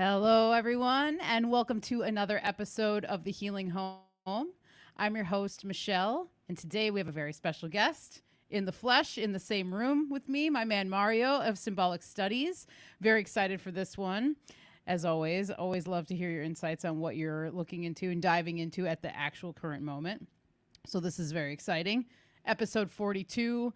Hello, everyone, and welcome to another episode of The Healing Home. I'm your host, Michelle, and today we have a very special guest in the flesh, in the same room with me, my man Mario of Symbolic Studies. Very excited for this one. As always love to hear your insights on what you're looking into and diving into at the actual current moment. So this is very exciting. Episode 42,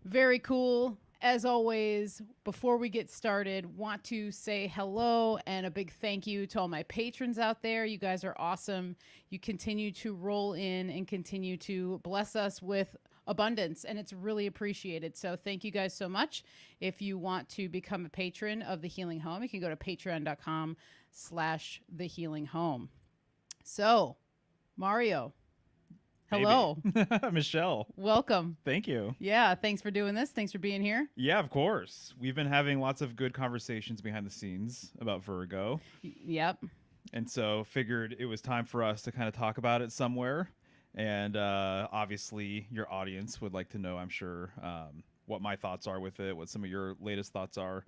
very cool. As always, before we get started, want to say hello and a big thank you to all my patrons out there. You guys are awesome. You continue to roll in and continue to bless us with abundance, and it's really appreciated. So thank you guys so much. If you want to become a patron of The Healing Home, you can go to patreon.com/The Healing Home. So, Mario, hello. Michelle. Welcome. Thank you. Yeah, thanks for doing this. Thanks for being here. Yeah, of course. We've been having lots of good conversations behind the scenes about Virgo. Yep. And so figured it was time for us to kind of talk about it somewhere. And obviously your audience would like to know, I'm sure, what my thoughts are with it, what some of your latest thoughts are.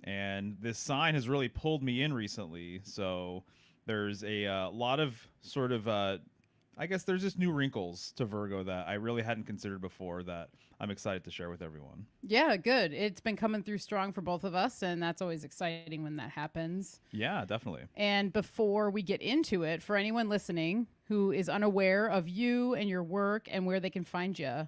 And this sign has really pulled me in recently. So there's a lot of sort of I guess there's just new wrinkles to Virgo that I really hadn't considered before that I'm excited to share with everyone. Yeah, good. It's been coming through strong for both of us, and that's always exciting when that happens. Yeah, definitely. And before we get into it, for anyone listening who is unaware of you and your work and where they can find you,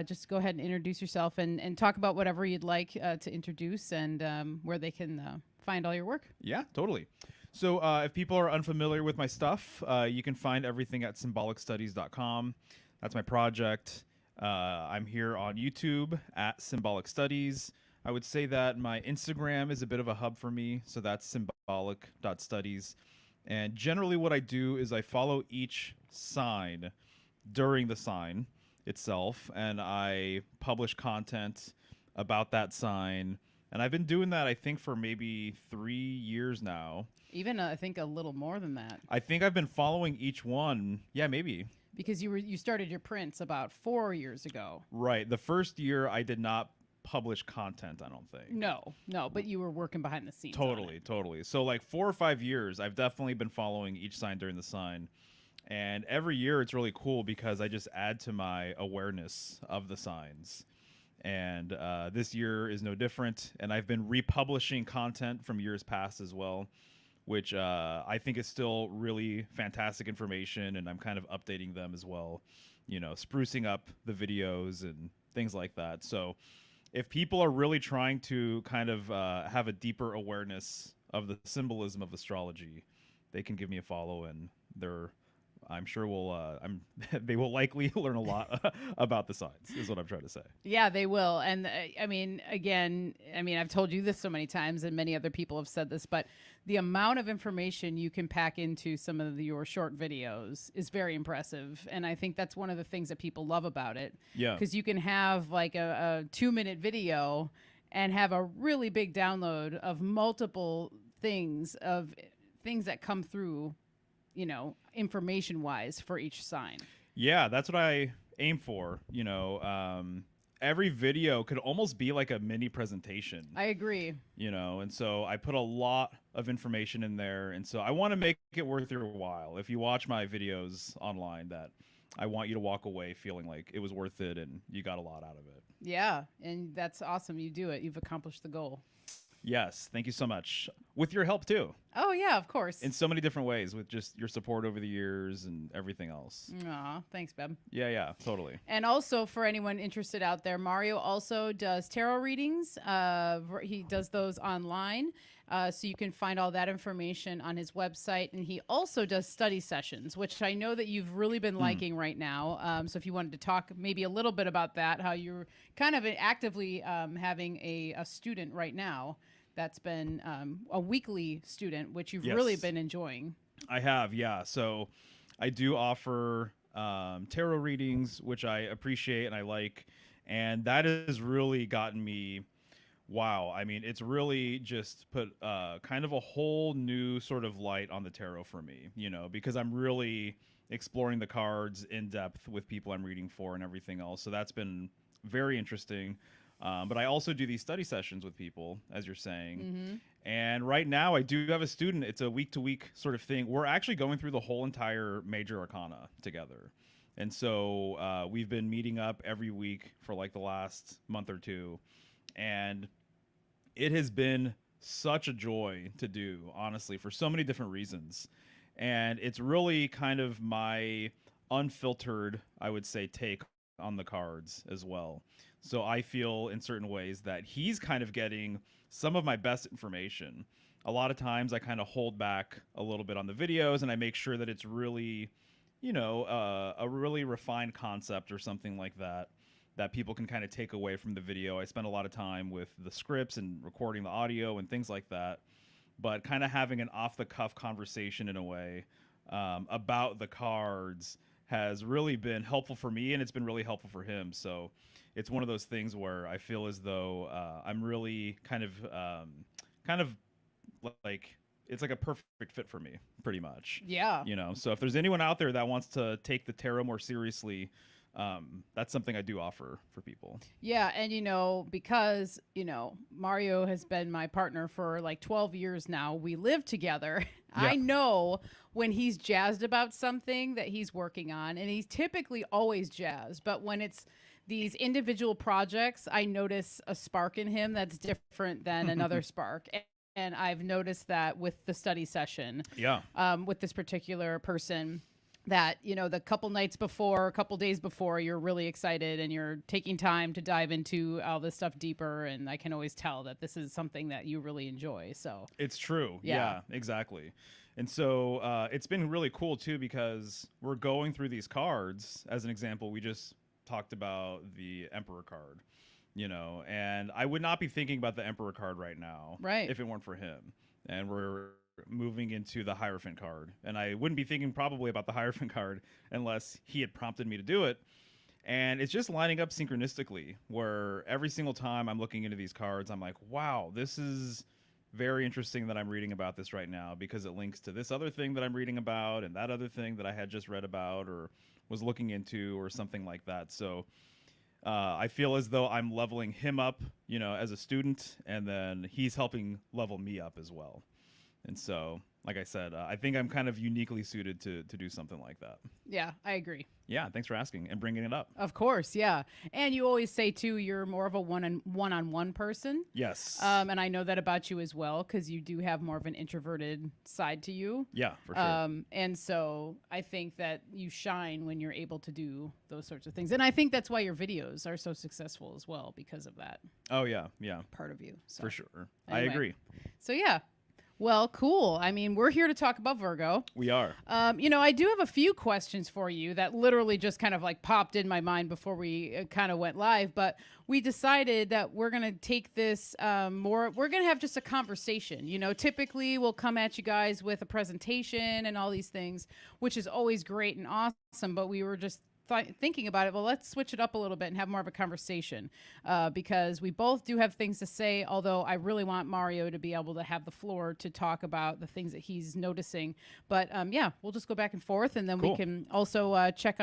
just go ahead and introduce yourself and talk about whatever you'd like to introduce and where they can find all your work. Yeah, totally. So if people are unfamiliar with my stuff, you can find everything at symbolicstudies.com. That's my project. I'm here on YouTube at Symbolic Studies. I would say that my Instagram is a bit of a hub for me, so that's symbolic.studies. And generally what I do is I follow each sign during the sign itself, and I publish content about that sign. And I've been doing that, I think, for maybe 3 years now. Even I think a little more than that. I think I've been following each one. Yeah, maybe. Because you started your prints about 4 years ago. Right. The first year I did not publish content, I don't think. No, but you were working behind the scenes. Totally. So like 4 or 5 years, I've definitely been following each sign during the sign. And every year it's really cool because I just add to my awareness of the signs. And this year is no different. And I've been republishing content from years past as well, which I think is still really fantastic information, and I'm kind of updating them as well, you know, sprucing up the videos and things like that. So if people are really trying to kind of have a deeper awareness of the symbolism of astrology, they can give me a follow, and I'm sure they will likely learn a lot about the signs, is what I'm trying to say. Yeah, they will. And I've told you this so many times, and many other people have said this, but the amount of information you can pack into some of your short videos is very impressive. And I think that's one of the things that people love about it. Yeah. Because you can have like a 2-minute video and have a really big download of multiple things that come through, you know, information wise for each sign. Yeah, that's what I aim for. You know, every video could almost be like a mini presentation. I agree. You know, and so I put a lot of information in there. And so I want to make it worth your while. If you watch my videos online, that I want you to walk away feeling like it was worth it and you got a lot out of it. Yeah. And that's awesome. You do it. You've accomplished the goal. Yes, thank you so much. With your help too. Oh yeah, of course. In so many different ways, with just your support over the years and everything else. Aw, thanks, Beb. Yeah, totally. And also for anyone interested out there, Mario also does tarot readings. He does those online. So you can find all that information on his website. And he also does study sessions, which I know that you've really been liking right now. So if you wanted to talk maybe a little bit about that, how you're kind of actively having a student right now that's been a weekly student, which you've really been enjoying. I have, yeah. So I do offer tarot readings, which I appreciate and I like. And that has really gotten me, wow. I mean, it's really just put kind of a whole new sort of light on the tarot for me, you know, because I'm really exploring the cards in depth with people I'm reading for and everything else. So that's been very interesting. But I also do these study sessions with people, as you're saying. Mm-hmm. And right now, I do have a student. It's a week to week sort of thing. We're actually going through the whole entire major arcana together. And so we've been meeting up every week for like the last month or two. And it has been such a joy to do, honestly, for so many different reasons. And it's really kind of my unfiltered, I would say, take on the cards as well. So I feel in certain ways that he's kind of getting some of my best information. A lot of times I kind of hold back a little bit on the videos and I make sure that it's really, a really refined concept or something like that that people can kind of take away from the video. I spend a lot of time with the scripts and recording the audio and things like that, but kind of having an off the cuff conversation in a way about the cards has really been helpful for me, and it's been really helpful for him. So it's one of those things where I feel as though I'm really kind of like it's like a perfect fit for me, pretty much. Yeah. So if there's anyone out there that wants to take the tarot more seriously, that's something I do offer for people. Yeah, and because Mario has been my partner for like 12 years now. We live together. Yeah. I know when he's jazzed about something that he's working on, and he's typically always jazzed, but when it's these individual projects, I notice a spark in him that's different than another spark. And I've noticed that with the study session. Yeah. With this particular person, that the couple nights before, a couple days before, you're really excited and you're taking time to dive into all this stuff deeper, and I can always tell that this is something that you really enjoy. So it's true. Yeah, exactly. And so it's been really cool too, because we're going through these cards. As an example, we just talked about the Emperor card, and I would not be thinking about the Emperor card right now, right, if it weren't for him. And we're moving into the Hierophant card, and I wouldn't be thinking probably about the Hierophant card unless he had prompted me to do it. And it's just lining up synchronistically, where every single time I'm looking into these cards, I'm like, wow, this is very interesting that I'm reading about this right now, because it links to this other thing that I'm reading about and that other thing that I had just read about or was looking into or something like that. So I feel as though I'm leveling him up, as a student, and then he's helping level me up as well. And so, like I said, I think I'm kind of uniquely suited to do something like that. Yeah, I agree. Yeah, thanks for asking and bringing it up. Of course, yeah. And you always say, too, you're more of a one-on-one person. Yes. And I know that about you as well, because you do have more of an introverted side to you. Yeah, for sure. And so I think that you shine when you're able to do those sorts of things. And I think that's why your videos are so successful as well, because of that. Oh, yeah, part of you. So. For sure. Anyway. I agree. So, yeah. Well, cool. I mean, we're here to talk about Virgo. We are. I do have a few questions for you that literally just kind of like popped in my mind before we kind of went live. But we decided that we're going to take this we're going to have just a conversation. Typically we'll come at you guys with a presentation and all these things, which is always great and awesome. But we were just thinking about it, well, let's switch it up a little bit and have more of a conversation, because we both do have things to say, although I really want Mario to be able to have the floor to talk about the things that he's noticing. But yeah, we'll just go back and forth, and then Cool. we can also check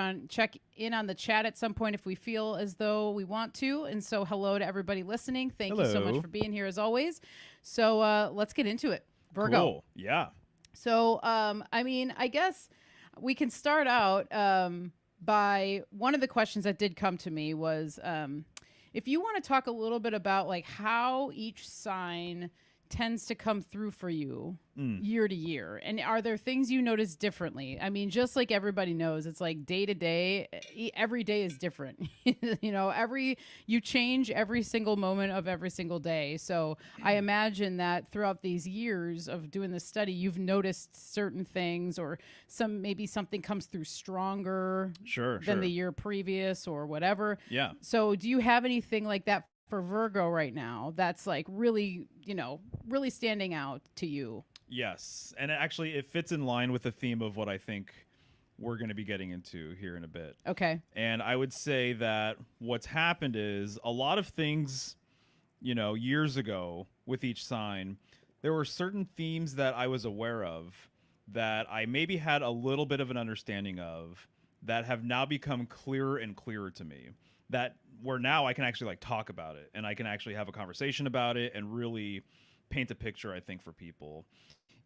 in on the chat at some point if we feel as though we want to. And so hello to everybody listening. Thank you so much for being here as always. So let's get into it. Virgo. Cool. Yeah. So I guess we can start out by one of the questions that did come to me was if you want to talk a little bit about like how each sign tends to come through for you year to year, and are there things you notice differently? I mean, just like everybody knows, it's like day to day, every day is different. You change every single moment of every single day. So I imagine that throughout these years of doing this study, you've noticed certain things, or maybe something comes through stronger than the year previous or whatever. Yeah. So do you have anything like that for Virgo right now that's like really, really standing out to you? Yes. And actually it fits in line with the theme of what I think we're going to be getting into here in a bit. Okay. And I would say that what's happened is a lot of things, years ago with each sign, there were certain themes that I was aware of that I maybe had a little bit of an understanding of that have now become clearer and clearer to me. that where now I can actually like talk about it and I can actually have a conversation about it and really paint a picture, I think, for people.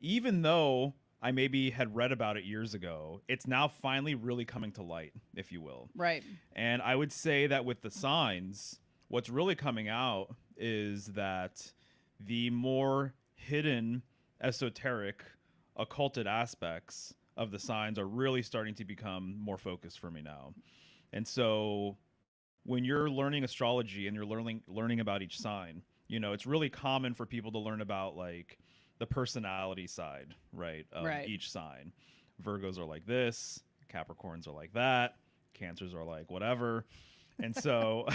Even though I maybe had read about it years ago, it's now finally really coming to light, if you will. Right. And I would say that with the signs, what's really coming out is that the more hidden, esoteric, occulted aspects of the signs are really starting to become more focused for me now. And so when you're learning astrology and you're learning about each sign, it's really common for people to learn about like the personality side, right, of Right. each sign. Virgos are like this, Capricorns are like that, Cancers are like whatever. And so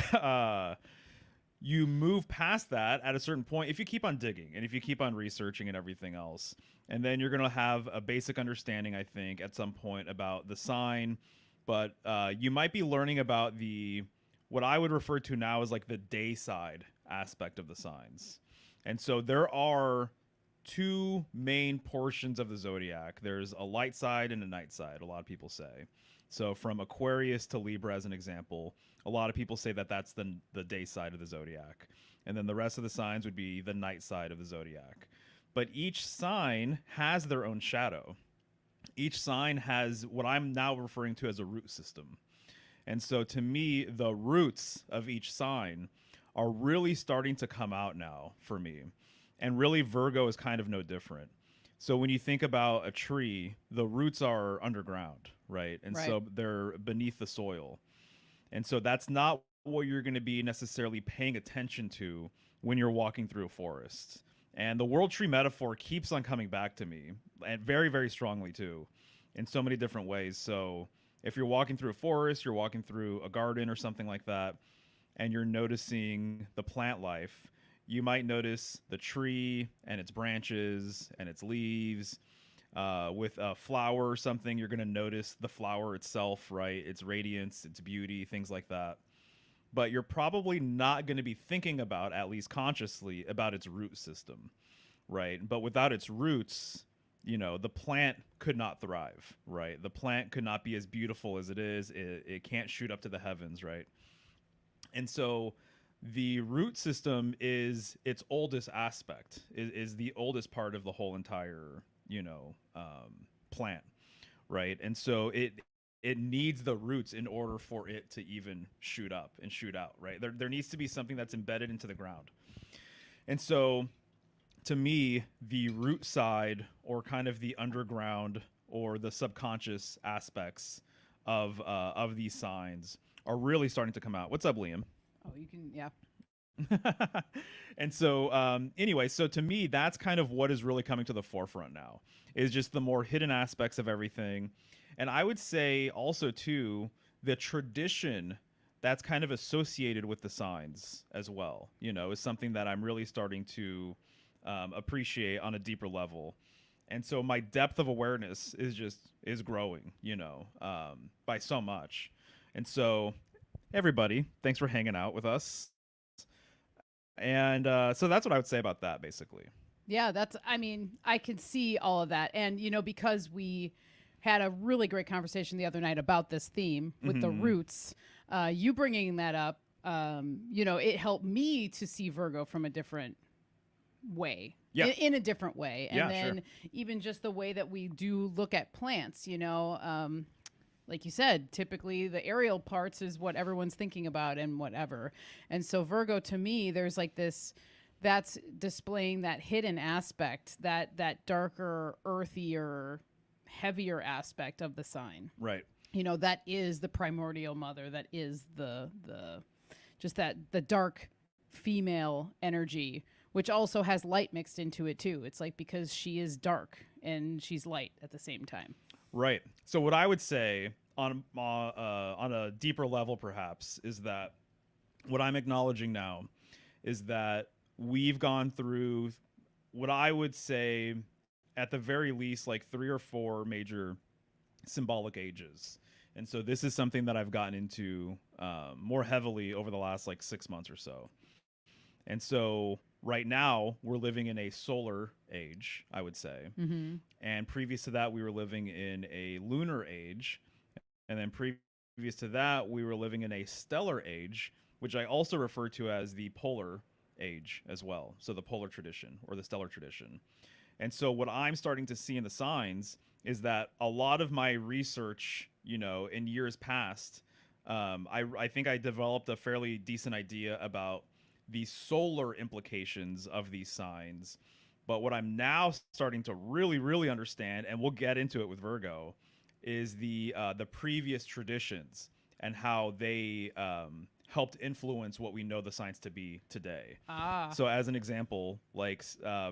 you move past that at a certain point if you keep on digging and if you keep on researching and everything else. And then you're going to have a basic understanding, I think, at some point about the sign. But you might be learning about what I would refer to now as like the day side aspect of the signs. And so there are two main portions of the zodiac. There's a light side and a night side, a lot of people say. So from Aquarius to Libra, as an example, a lot of people say that that's the day side of the zodiac. And then the rest of the signs would be the night side of the zodiac. But each sign has their own shadow. Each sign has what I'm now referring to as a root system. And so to me, the roots of each sign are really starting to come out now for me. And really, Virgo is kind of no different. So when you think about a tree, the roots are underground, right? And Right. so they're beneath the soil. And so that's not what you're going to be necessarily paying attention to when you're walking through a forest. And the world tree metaphor keeps on coming back to me, and very, very strongly too, in so many different ways. So if you're walking through a forest, you're walking through a garden or something like that, and you're noticing the plant life, you might notice the tree and its branches and its leaves. With a flower or something, you're going to notice the flower itself, right? Its radiance, its beauty, things like that. But you're probably not going to be thinking about, at least consciously, about its root system, right? But without its roots, the plant could not thrive, right? The plant could not be as beautiful as it is. It can't shoot up to the heavens, right? And so the root system is its oldest aspect, is the oldest part of the whole entire, plant, right? And so it needs the roots in order for it to even shoot up and shoot out, right? There needs to be something that's embedded into the ground. And so to me, the root side, or kind of the underground or the subconscious aspects of these signs are really starting to come out. What's up, Liam? Oh, you can, yeah. And so anyway, so to me, that's kind of what is really coming to the forefront now, is just the more hidden aspects of everything. And I would say also too, the tradition that's kind of associated with the signs as well, is something that I'm really starting to appreciate on a deeper level. And so my depth of awareness is growing, by so much. And so everybody, thanks for hanging out with us. And so that's what I would say about that, basically. Yeah, I can see all of that. And, because we had a really great conversation the other night about this theme with the roots, you bringing that up, it helped me to see Virgo from a different way. Yeah. In a different way. And Yeah, then sure. even just the way that we do look at plants, like you said, typically the aerial parts is what everyone's thinking about and whatever. And so Virgo, to me, there's like this, that's displaying that hidden aspect, that darker, earthier, heavier aspect of the sign. Right. That is the primordial mother. That is the just that the dark female energy, which also has light mixed into it too. It's like, because she is dark and she's light at the same time. Right. So what I would say on a deeper level, perhaps, is that what I'm acknowledging now is that we've gone through what I would say, at the very least, like 3 or 4 major symbolic ages. And so this is something that I've gotten into more heavily over the last like 6 months or so. And so right now we're living in a solar age, I would say. Mm-hmm. And previous to that, we were living in a lunar age. And then previous to that, we were living in a stellar age, which I also refer to as the polar age as well. So the polar tradition or the stellar tradition. And so what I'm starting to see in the signs is that a lot of my research, in years past, I think I developed a fairly decent idea about the solar implications of these signs. But what I'm now starting to really, really understand, and we'll get into it with Virgo, is the previous traditions and how they helped influence what we know the signs to be today. Ah. So, as an example, like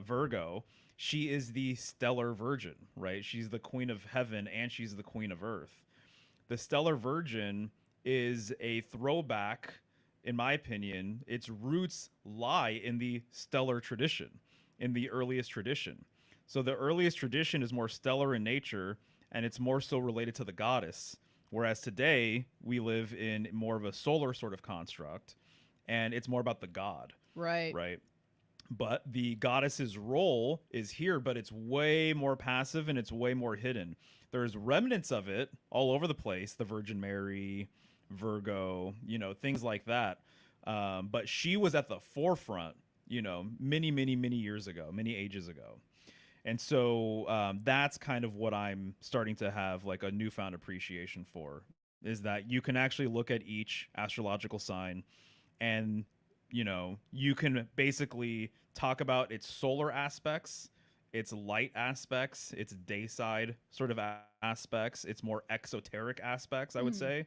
Virgo, she is the stellar virgin, right? She's the queen of heaven and she's the queen of earth. The stellar virgin is a throwback, in my opinion. Its roots lie in the stellar tradition, in the earliest tradition. So the earliest tradition is more stellar in nature, and it's more so related to the goddess. Whereas today we live in more of a solar sort of construct, and it's more about the god, Right. right? But the goddess's role is here, but it's way more passive and it's way more hidden. There's remnants of it all over the place, the Virgin Mary, Virgo, things like that. But she was at the forefront, many, many, many years ago, many ages ago. And so that's kind of what I'm starting to have like a newfound appreciation for, is that you can actually look at each astrological sign and you can basically talk about its solar aspects, its light aspects, its day side sort of aspects, its more exoteric aspects, I would say.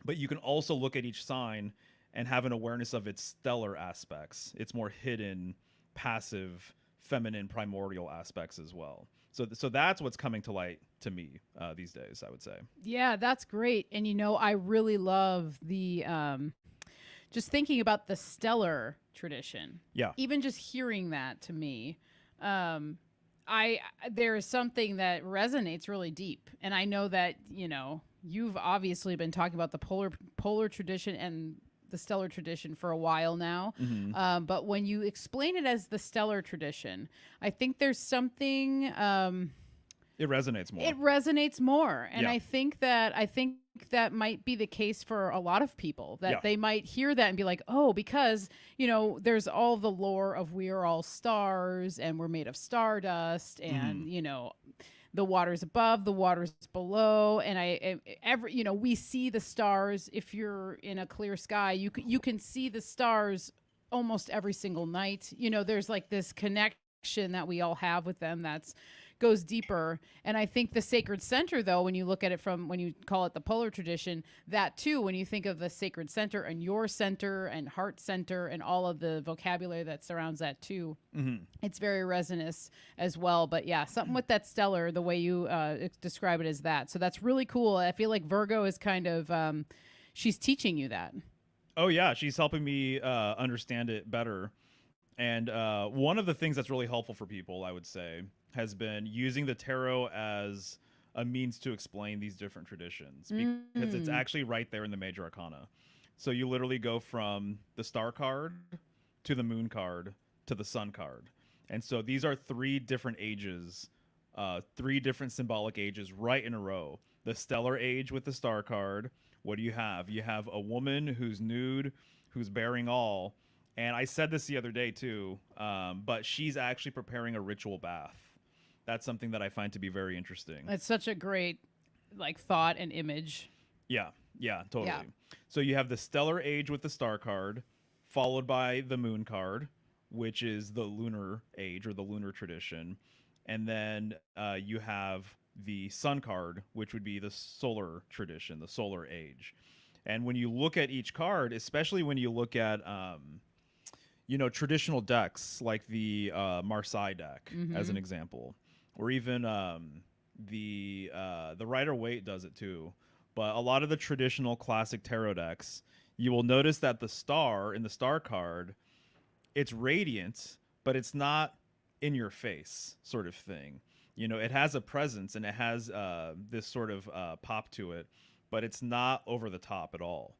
But you can also look at each sign and have an awareness of its stellar aspects, its more hidden, passive, feminine, primordial aspects as well. So that's what's coming to light to me these days, I would say. Yeah, that's great. And I really love the just thinking about the stellar tradition. Yeah. Even just hearing that to me, I there is something that resonates really deep. And I know that, you've obviously been talking about the polar tradition and the stellar tradition for a while now. But when you explain it as the stellar tradition, I think there's something it resonates more. It resonates more. And Yeah. I think that might be the case for a lot of people, that Yeah. they might hear that and be like, oh, because, there's all the lore of we are all stars and we're made of stardust and, the waters above, the waters below. And we see the stars. If you're in a clear sky, you can see the stars almost every single night. There's like this connection that we all have with them that's goes deeper. And I think the sacred center, though, when you look at it from, when you call it the polar tradition, that too, when you think of the sacred center and your center and heart center and all of the vocabulary that surrounds that too, it's very resonant as well. But yeah, something with that stellar, the way you describe it as that. So that's really cool. I feel like Virgo is kind of, she's teaching you that. Oh yeah, she's helping me understand it better. And one of the things that's really helpful for people, I would say, has been using the tarot as a means to explain these different traditions, because it's actually right there in the major arcana. So you literally go from the star card to the moon card to the sun card. And so these are three different ages, three different symbolic ages right in a row. The stellar age with the star card. What do you have? You have a woman who's nude, who's bearing all. And I said this the other day too, but she's actually preparing a ritual bath. That's something that I find to be very interesting. It's such a great thought and image. Yeah, totally. Yeah. So you have the stellar age with the star card, followed by the moon card, which is the lunar age or the lunar tradition. And then you have the sun card, which would be the solar tradition, the solar age. And when you look at each card, especially when you look at traditional decks like the Marseille deck, as an example, or even the Rider-Waite does it too. But a lot of the traditional classic tarot decks, you will notice that the star in the star card, it's radiant, but it's not in your face sort of thing. It has a presence and it has this sort of pop to it, but it's not over the top at all.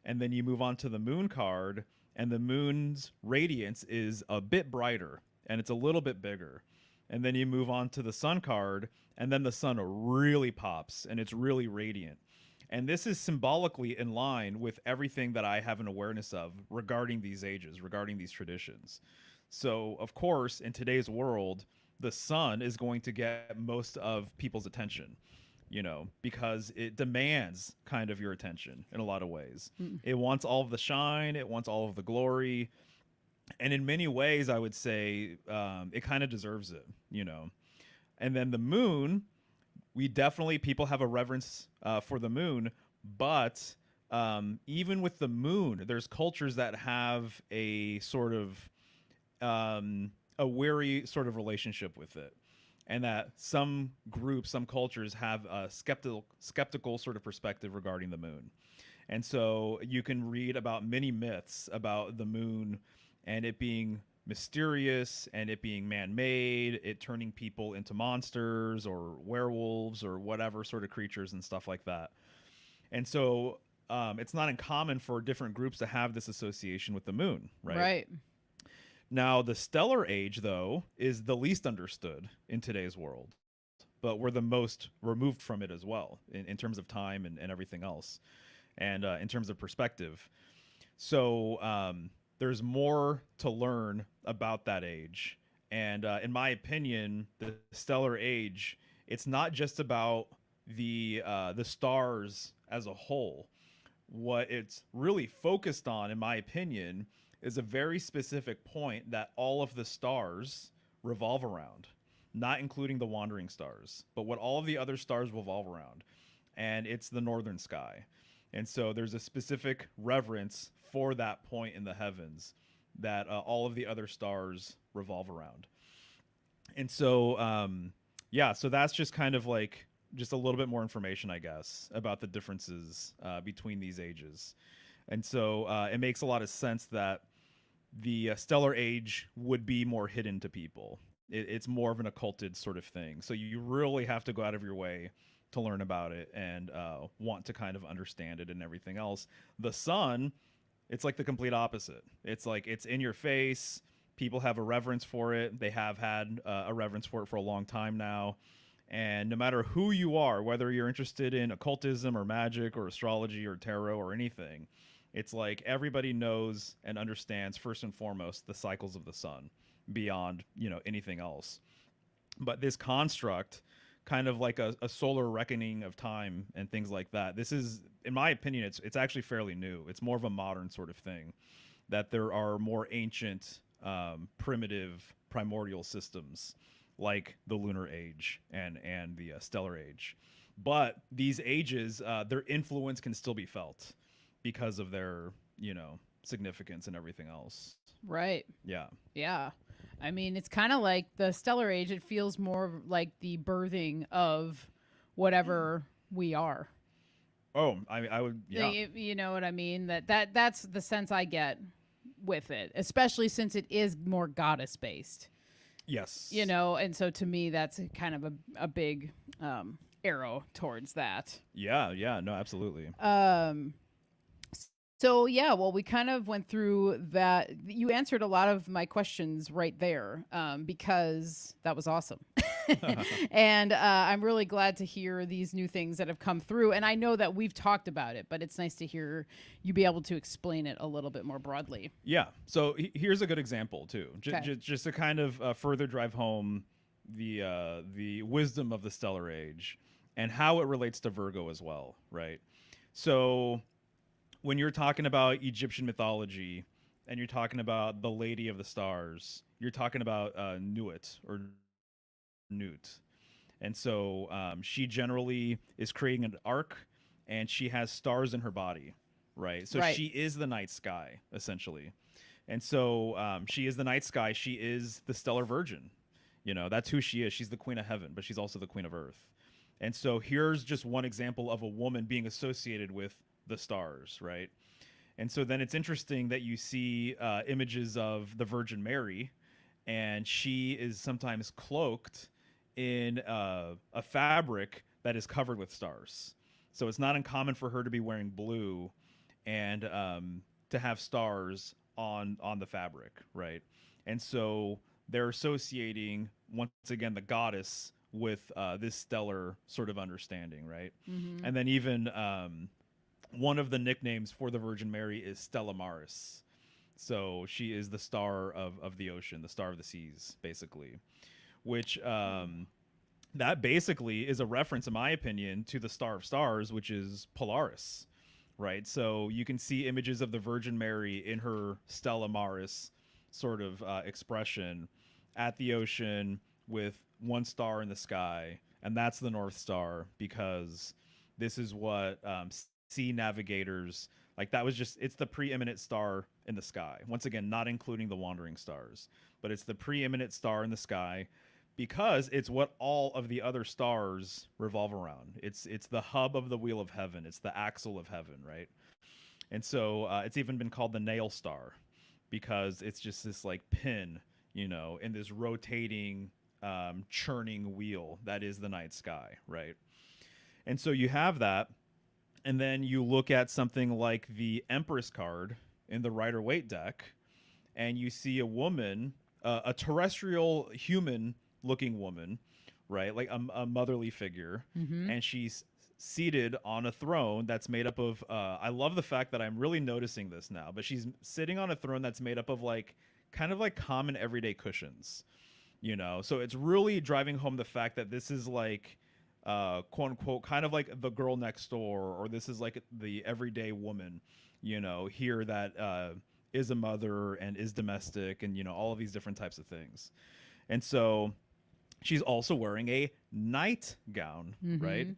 And then you move on to the moon card, and the moon's radiance is a bit brighter and it's a little bit bigger. And then you move on to the sun card, and then the sun really pops and it's really radiant. And this is symbolically in line with everything that I have an awareness of regarding these ages, regarding these traditions. So, of course, in today's world, the sun is going to get most of people's attention, because it demands kind of your attention in a lot of ways. Mm. It wants all of the shine, it wants all of the glory. And in many ways, I would say it kind of deserves it. And then the moon, people have a reverence for the moon, but even with the moon, there's cultures that have a sort of a wary sort of relationship with it, and that some groups, some cultures have a skeptical sort of perspective regarding the moon. And so you can read about many myths about the moon and it being mysterious and it being man-made, it turning people into monsters or werewolves or whatever sort of creatures and stuff like that. And so it's not uncommon for different groups to have this association with the moon, right? Right. Now, the stellar age, though, is the least understood in today's world, but we're the most removed from it as well in terms of time and everything else, and in terms of perspective. So there's more to learn about that age. And in my opinion, the stellar age, it's not just about the stars as a whole. What it's really focused on, in my opinion, is a very specific point that all of the stars revolve around, not including the wandering stars, but what all of the other stars revolve around. And it's the northern sky. And so there's a specific reverence for that point in the heavens that all of the other stars revolve around. And so, so that's just kind of like just a little bit more information, I guess, about the differences between these ages. And so it makes a lot of sense that the stellar age would be more hidden to people. It's more of an occulted sort of thing. So you really have to go out of your way to learn about it and want to kind of understand it and everything else. The sun, it's like the complete opposite. It's like it's in your face. People have a reverence for it. They have had a reverence for it for a long time now. And no matter who you are, whether you're interested in occultism or magic or astrology or tarot or anything, it's like everybody knows and understands first and foremost the cycles of the sun beyond, anything else. But this construct, kind of like a solar reckoning of time and things like that, this is, in my opinion, it's actually fairly new. It's more of a modern sort of thing, that there are more ancient, primitive, primordial systems like the lunar age and the stellar age. But these ages, their influence can still be felt because of their, significance and everything else. Right. Yeah. Yeah. I mean, it's kind of like the stellar age. It feels more like the birthing of whatever we are. Oh, I would, yeah. You know what I mean? That's the sense I get with it, especially since it is more goddess based. Yes. And so to me, that's kind of a big arrow towards that. Yeah. No, absolutely. So yeah, well, we kind of went through that. You answered a lot of my questions right there, because that was awesome. And I'm really glad to hear these new things that have come through. And I know that we've talked about it, but it's nice to hear you be able to explain it a little bit more broadly. Yeah. So here's a good example too, Okay. just to kind of further drive home the wisdom of the stellar age and how it relates to Virgo as well, right? So when you're talking about Egyptian mythology and you're talking about the Lady of the Stars, you're talking about Nuit or Newt. And so she generally is creating an arc and she has stars in her body, right? So Right. she is the night sky, essentially. And so she is the night sky. She is the stellar virgin. That's who she is. She's the queen of heaven, but she's also the queen of earth. And so here's just one example of a woman being associated with the stars, right? And so then it's interesting that you see images of the Virgin Mary, and she is sometimes cloaked in a fabric that is covered with stars. So it's not uncommon for her to be wearing blue and to have stars on the fabric, right? And so they're associating once again the goddess with this stellar sort of understanding, right? Mm-hmm. And then even one of the nicknames for the Virgin Mary is Stella Maris. So she is the star of the ocean, the star of the seas, basically, which that basically is a reference, in my opinion, to the Star of Stars, which is Polaris, right? So you can see images of the Virgin Mary in her Stella Maris sort of expression at the ocean with one star in the sky, and that's the North Star, because this is what sea navigators like. That was just, it's the preeminent star in the sky. Once again, not including the wandering stars, but it's the preeminent star in the sky because it's what all of the other stars revolve around. It's the hub of the wheel of heaven. It's the axle of heaven, right? And so it's even been called the nail star because it's just this like pin, in this rotating, churning wheel that is the night sky, right? And so you have that, and then you look at something like the Empress card in the Rider-Waite deck, and you see a woman, a terrestrial human-looking woman, right? Like a motherly figure, Mm-hmm. and she's seated on a throne that's made up of, I love the fact that I'm really noticing this now, but she's sitting on a throne that's made up of like, kind of like common everyday cushions, So it's really driving home the fact that this is like, quote unquote, kind of like the girl next door, or this is like the everyday woman, here that is a mother and is domestic, and all of these different types of things. And so she's also wearing a nightgown, Mm-hmm. right?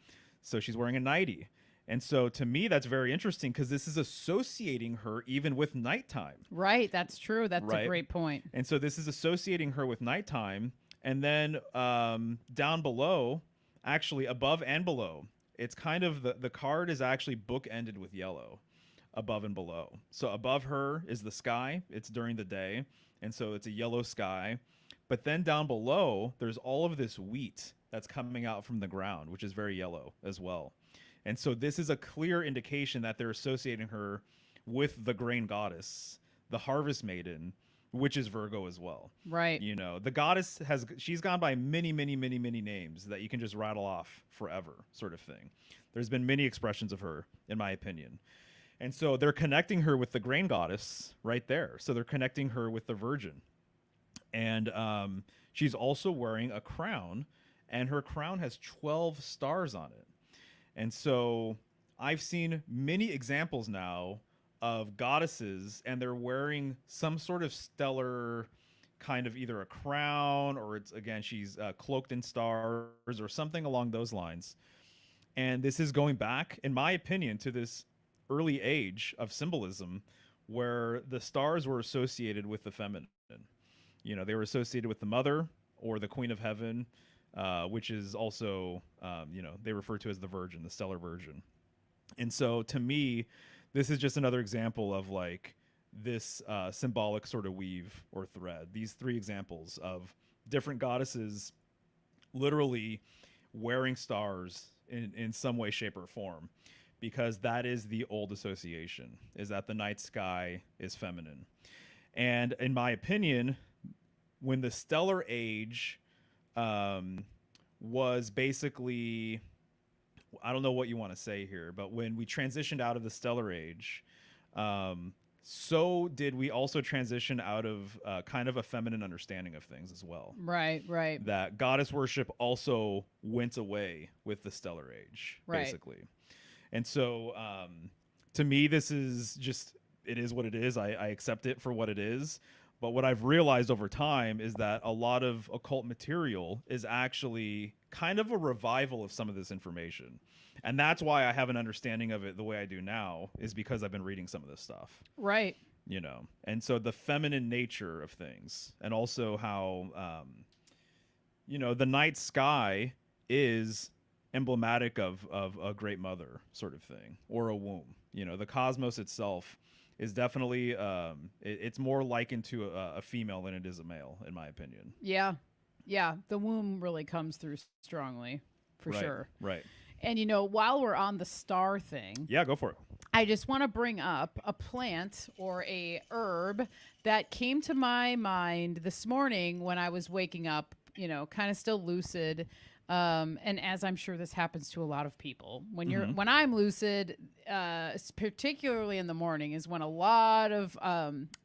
So she's wearing a nightie. And so to me, that's very interesting because this is associating her even with nighttime. Right. That's true. That's Right. a great point. And so this is associating her with nighttime. And then down below, actually above and below, it's kind of the card is actually bookended with yellow above and below. So above her is the sky. It's during the day. And so it's a yellow sky. But then down below, there's all of this wheat that's coming out from the ground, which is very yellow as well. And so this is a clear indication that they're associating her with the grain goddess, the harvest maiden, which is Virgo as well. Right. The goddess she's gone by many, many, many, many names that you can just rattle off forever, sort of thing. There's been many expressions of her, in my opinion. And so they're connecting her with the grain goddess right there. So they're connecting her with the virgin. And she's also wearing a crown, and her crown has 12 stars on it. And so I've seen many examples now of goddesses, and they're wearing some sort of stellar kind of either a crown, or it's, again, she's cloaked in stars or something along those lines. And this is going back, in my opinion, to this early age of symbolism where the stars were associated with the feminine. They were associated with the mother or the queen of heaven, which is also, they refer to as the virgin, the stellar virgin. And so to me, this is just another example of like this symbolic sort of weave or thread. These three examples of different goddesses literally wearing stars in some way, shape, or form, because that is the old association, is that the night sky is feminine. And in my opinion, when the stellar age was basically, I don't know what you want to say here, but when we transitioned out of the stellar age, so did we also transition out of kind of a feminine understanding of things as well. Right, right. That goddess worship also went away with the stellar age, Right. basically. And so to me, this is just, it is what it is. I accept it for what it is. But what I've realized over time is that a lot of occult material is actually kind of a revival of some of this information. And that's why I have an understanding of it the way I do now, is because I've been reading some of this stuff. Right. And so the feminine nature of things, and also how, the night sky is emblematic of a great mother sort of thing, or a womb. The cosmos itself is definitely it's more likened to a female than it is a male, in my opinion. Yeah. The womb really comes through strongly, for sure. Right. And while we're on the star thing, Yeah, go for it. I just want to bring up a plant or a herb that came to my mind this morning when I was waking up, kind of still lucid. And as I'm sure this happens to a lot of people, Mm-hmm. when I'm lucid, particularly in the morning, is when a lot of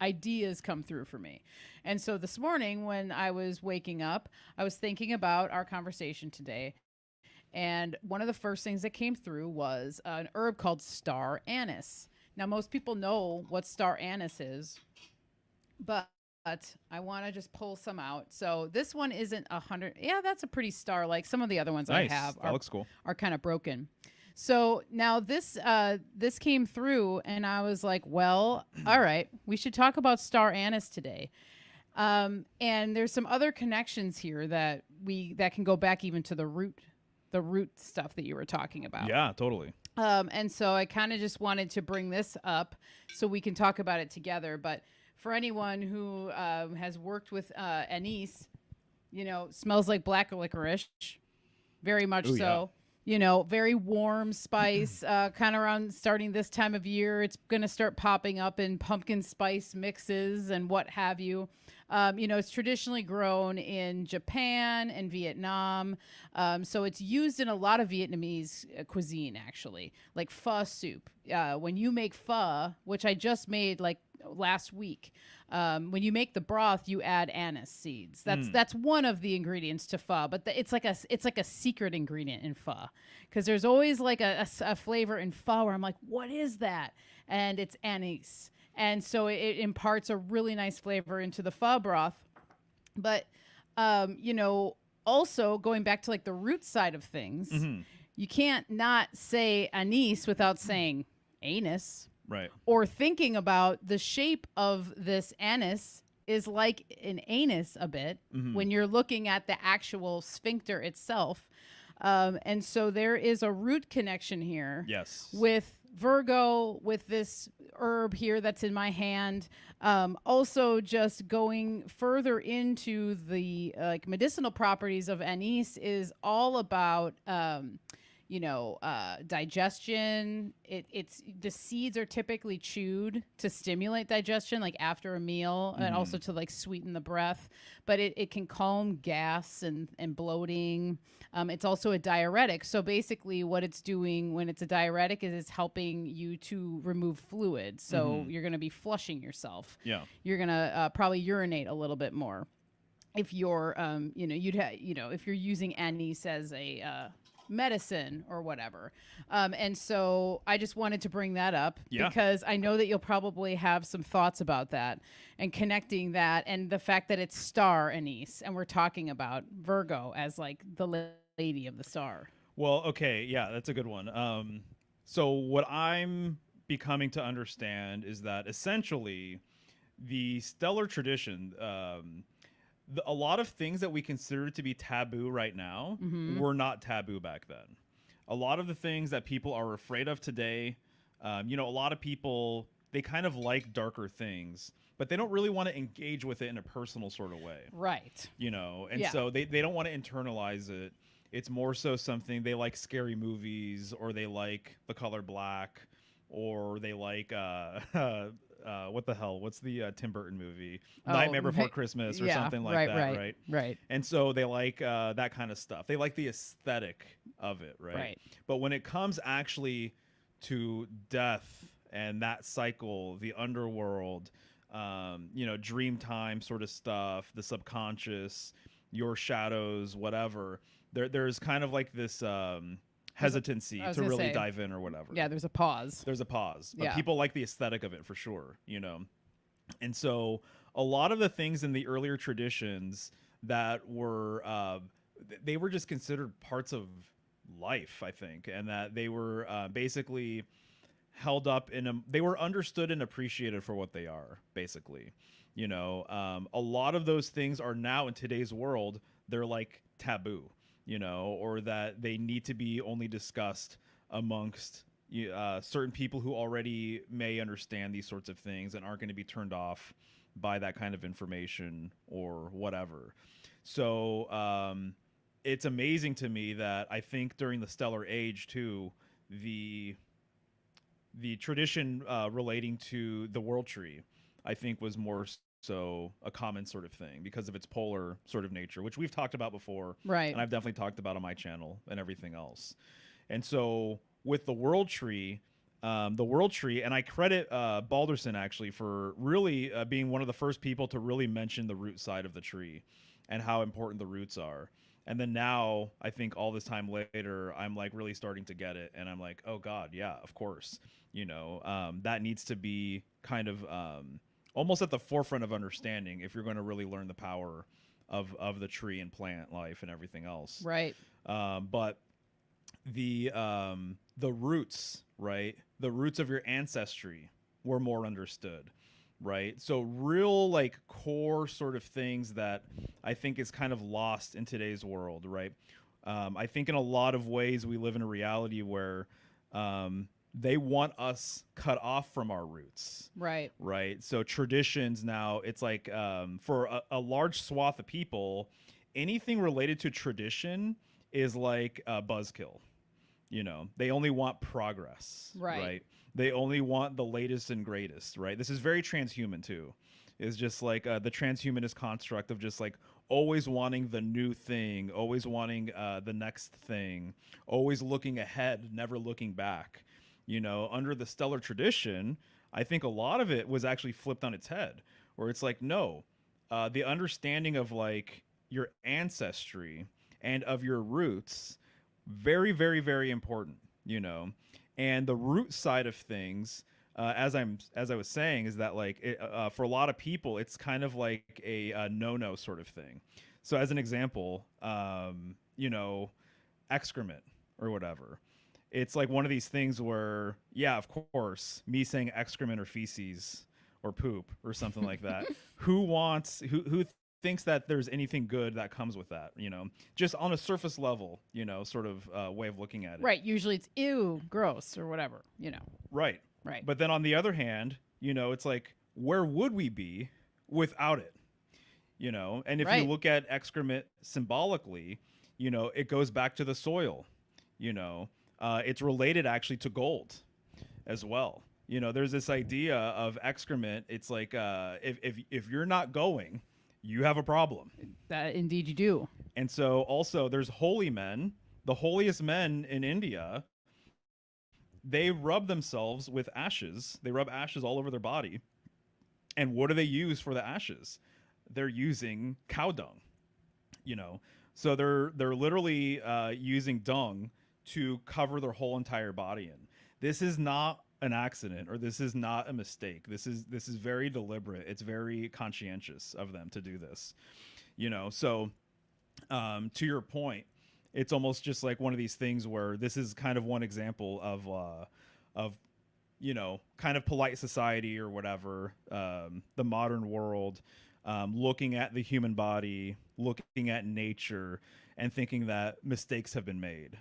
ideas come through for me. And so this morning, when I was waking up, I was thinking about our conversation today. And one of the first things that came through was an herb called star anise. Now, most people know what star anise is, but I want to just pull some out. So this one isn't 100. Yeah, that's a pretty star. Like some of the other ones I Nice. have That looks cool. are kind of broken. So now this came through, and I was like, well, all right, we should talk about star anise today. And there's some other connections here that can go back even to the root stuff that you were talking about. Yeah, totally. And so I kind of just wanted to bring this up so we can talk about it together. But for anyone who has worked with anise, smells like black licorice, very much Ooh, so. Very warm spice, kind of around starting this time of year. It's going to start popping up in pumpkin spice mixes and what have you. It's traditionally grown in Japan and Vietnam. So it's used in a lot of Vietnamese cuisine, actually, like pho soup. When you make pho, which I just made like last week, when you make the broth, you add anise seeds. That's one of the ingredients to pho, but it's like a secret ingredient in pho, because there's always like a flavor in pho where I'm like, what is that? And it's anise, and so it imparts a really nice flavor into the pho broth. But also going back to like the root side of things, Mm-hmm. you can't not say anise without saying anus. Right. Or thinking about the shape of this anus is like an anus a bit when you're looking at the actual sphincter itself. And so there is a root connection here. Yes. With Virgo, with this herb here that's in my hand. Also, just going further into the medicinal properties of anise is all about digestion. It's the seeds are typically chewed to stimulate digestion, like after a meal, and also to like sweeten the breath. But it can calm gas and bloating. It's also a diuretic. So basically, what it's doing when it's a diuretic is it's helping you to remove fluid. So you're going to be flushing yourself. Yeah. You're going to probably urinate a little bit more. If you're, if you're using anise as a medicine or whatever. And so I just wanted to bring that up because I know that you'll probably have some thoughts about that and connecting that and the fact that it's star anise and we're talking about Virgo as like the lady of the star. Well, okay. Yeah, that's a good one. So what I'm becoming to understand is that essentially the stellar tradition, a lot of things that we consider to be taboo right now were not taboo back then. A lot of the things that people are afraid of today, a lot of people, they kind of like darker things, but they don't really want to engage with it in a personal sort of way. Right. And so they don't want to internalize it. It's more so something they like scary movies, or they like The Color Black, or they like what the hell? What's the Tim Burton movie? Nightmare Before Christmas or something like that, right? Right. And so they like that kind of stuff. They like the aesthetic of it, right? Right. But when it comes actually to death and that cycle, the underworld, dream time sort of stuff, the subconscious, your shadows, whatever, there's kind of like this hesitancy to really dive in or whatever. Yeah, there's a pause. But people like the aesthetic of it for sure, And so a lot of the things in the earlier traditions that were they were just considered parts of life, I think, and that they were basically held up they were understood and appreciated for what they are, basically. A lot of those things are now in today's world, they're like taboo. Or that they need to be only discussed amongst certain people who already may understand these sorts of things and aren't going to be turned off by that kind of information or whatever. So it's amazing to me that I think during the Stellar Age too, the tradition relating to the World Tree, I think, was more also a common sort of thing because of its polar sort of nature, which we've talked about before, Right. and I've definitely talked about on my channel and everything else. And so with the world tree, and I credit Balderson actually for really being one of the first people to really mention the root side of the tree and how important the roots are. And then now, I think all this time later, I'm like really starting to get it, and I'm like, oh God, yeah, of course, that needs to be kind of almost at the forefront of understanding if you're going to really learn the power of the tree and plant life and everything else. Right. But the roots, right? The roots of your ancestry were more understood, right? So real like core sort of things that I think is kind of lost in today's world, right? I think in a lot of ways we live in a reality where they want us cut off from our roots, Right. right? So traditions now, it's like for a large swath of people, anything related to tradition is like a buzzkill. They only want progress, Right. They only want the latest and greatest, right? This is very transhuman too. It's just like the transhumanist construct of just like always wanting the new thing, always wanting the next thing, always looking ahead, never looking back. Under the stellar tradition, I think a lot of it was actually flipped on its head, where it's like, no, the understanding of like your ancestry and of your roots, very, very, very important, and the root side of things, as I was saying, is that like for a lot of people, it's kind of like a no-no sort of thing. So as an example, excrement or whatever. It's like one of these things where, yeah, of course, me saying excrement or feces or poop or something like that. Who thinks that there's anything good that comes with that? Just on a surface level, sort of way of looking at it. Right. Usually it's ew, gross, or whatever. Right. Right. But then on the other hand, it's like, where would we be without it? And if you Right. look at excrement symbolically, it goes back to the soil. It's related actually to gold as well. There's this idea of excrement. It's like if you're not going, you have a problem. That indeed you do. And so also there's holy men, the holiest men in India. They rub themselves with ashes. They rub ashes all over their body. And what do they use for the ashes? They're using cow dung. So they're literally using dung to cover their whole entire body in. This is not an accident, or this is not a mistake. This is very deliberate. It's very conscientious of them to do this. So to your point, it's almost just like one of these things where this is kind of one example of kind of polite society or whatever, the modern world, looking at the human body, looking at nature, and thinking that mistakes have been made.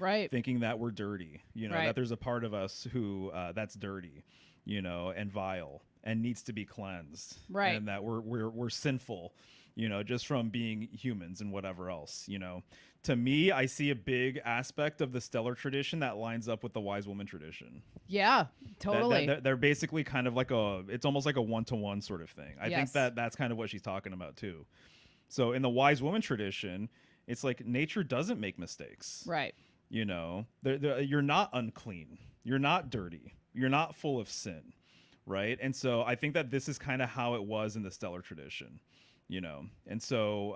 Right. Thinking that we're dirty, Right. that there's a part of us who that's dirty, and vile and needs to be cleansed, Right. and that we're sinful, just from being humans and whatever else. To me, I see a big aspect of the stellar tradition that lines up with the wise woman tradition. Yeah, totally. They're basically kind of like it's almost like a one-to-one sort of thing. I think Yes. that's kind of what she's talking about too. So in the wise woman tradition, it's like nature doesn't make mistakes. Right. You're not unclean. You're not dirty. You're not full of sin, right? And so I think that this is kind of how it was in the stellar tradition, And so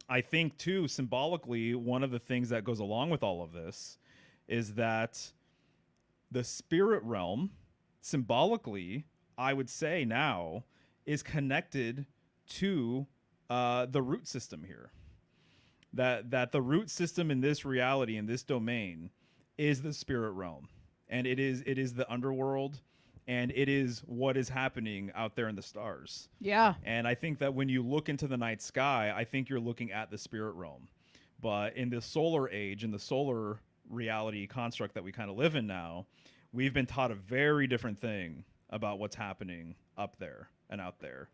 I think too, symbolically, one of the things that goes along with all of this is that the spirit realm, symbolically, I would say now, is connected to the root system here. That the root system in this reality, in this domain, is the spirit realm, and it is the underworld, and it is what is happening out there in the stars. Yeah. And I think that when you look into the night sky, I think you're looking at the spirit realm. But in the solar age, in the solar reality construct that we kind of live in now, we've been taught a very different thing about what's happening up there and out there.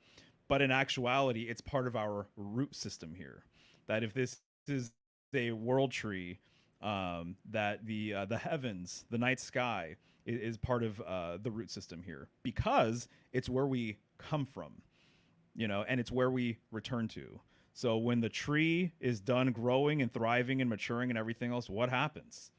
But in actuality, it's part of our root system here. That if this is a world tree, that the heavens, the night sky, is part of the root system here, because it's where we come from, and it's where we return to. So when the tree is done growing and thriving and maturing and everything else, what happens?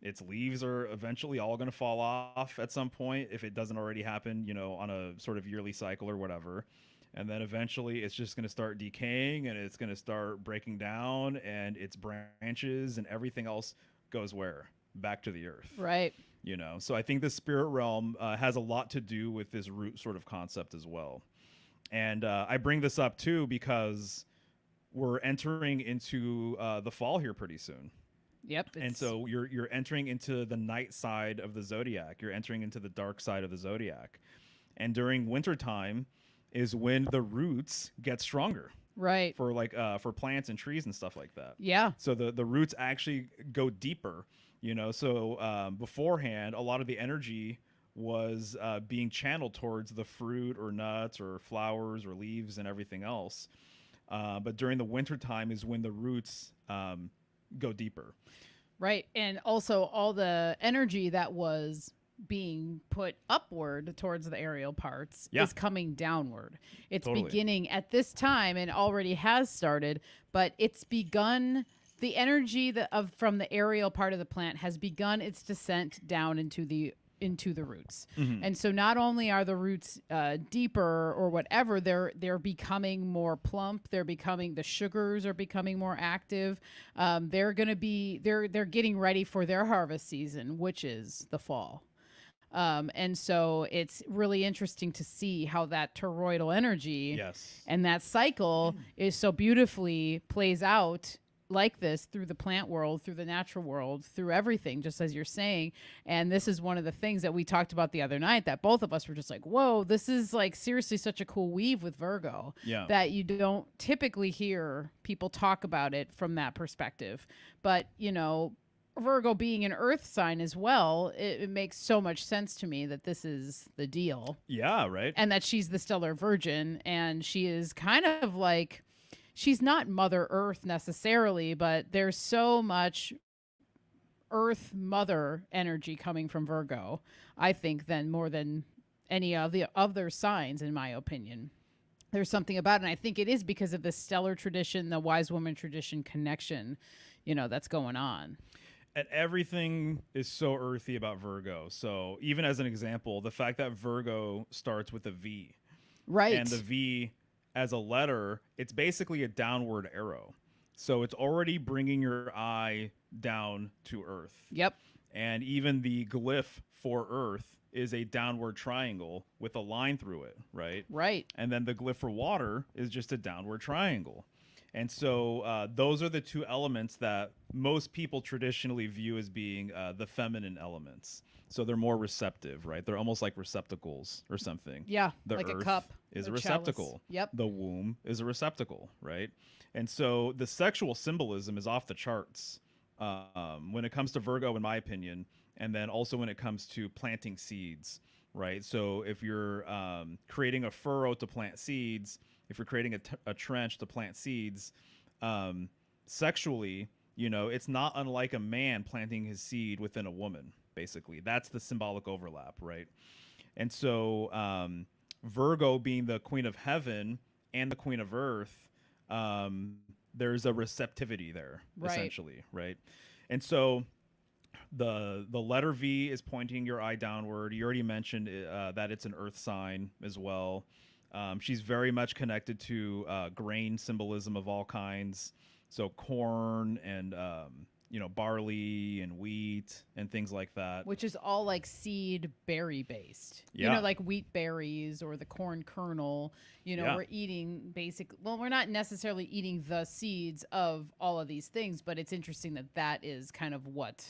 Its leaves are eventually all going to fall off at some point, if it doesn't already happen, on a sort of yearly cycle or whatever. And then eventually it's just going to start decaying, and it's going to start breaking down, and its branches and everything else goes where? Back to the earth. Right. So I think the spirit realm has a lot to do with this root sort of concept as well. And I bring this up too because we're entering into the fall here pretty soon. Yep. And so you're entering into the night side of the zodiac. You're entering into the dark side of the zodiac. And during wintertime is when the roots get stronger. Right. For plants and trees and stuff like that. Yeah. So the roots actually go deeper, So beforehand, a lot of the energy was being channeled towards the fruit or nuts or flowers or leaves and everything else. But during the wintertime is when the roots go deeper. Right. And also all the energy that was being put upward towards the aerial parts is coming downward. It's beginning at this time and already has started, but it's begun. The energy from the aerial part of the plant has begun its descent down into the roots. Mm-hmm. And so not only are the roots deeper or whatever, they're becoming more plump. The sugars are becoming more active. They're getting ready for their harvest season, which is the fall. And so it's really interesting to see how that toroidal energy and that cycle is so beautifully plays out like this through the plant world, through the natural world, through everything, just as you're saying. And this is one of the things that we talked about the other night that both of us were just like, whoa, this is like seriously such a cool weave with Virgo that you don't typically hear people talk about it from that perspective. But, Virgo being an earth sign as well, it makes so much sense to me that this is the deal. Yeah, right. And that she's the stellar virgin, and she is kind of like, she's not Mother Earth necessarily, but there's so much Earth Mother energy coming from Virgo, I think, more than any of the other signs, in my opinion. There's something about it, and I think it is because of the stellar tradition, the wise woman tradition connection, that's going on. And everything is so earthy about Virgo. So even as an example, the fact that Virgo starts with a V. Right. And the V as a letter, it's basically a downward arrow. So it's already bringing your eye down to earth. Yep. And even the glyph for earth is a downward triangle with a line through it, right? Right. And then the glyph for water is just a downward triangle. And so those are the two elements that most people traditionally view as being the feminine elements. So they're more receptive, right? They're almost like receptacles or something. Yeah, the like earth a cup is a or receptacle. chalice. Yep. The womb is a receptacle, right? And so the sexual symbolism is off the charts when it comes to Virgo, in my opinion, and then also when it comes to planting seeds, right? So if you're creating a furrow to plant seeds, if you're creating a trench to plant seeds, sexually, it's not unlike a man planting his seed within a woman, basically. That's the symbolic overlap, right? And so Virgo being the queen of heaven and the queen of earth, there's a receptivity there, essentially, right? And so the letter V is pointing your eye downward. You already mentioned that it's an earth sign as well. She's very much connected to grain symbolism of all kinds. So corn and, barley and wheat and things like that. Which is all like seed berry based. Yeah. Like wheat berries or the corn kernel. We're eating we're not necessarily eating the seeds of all of these things, but it's interesting that is kind of what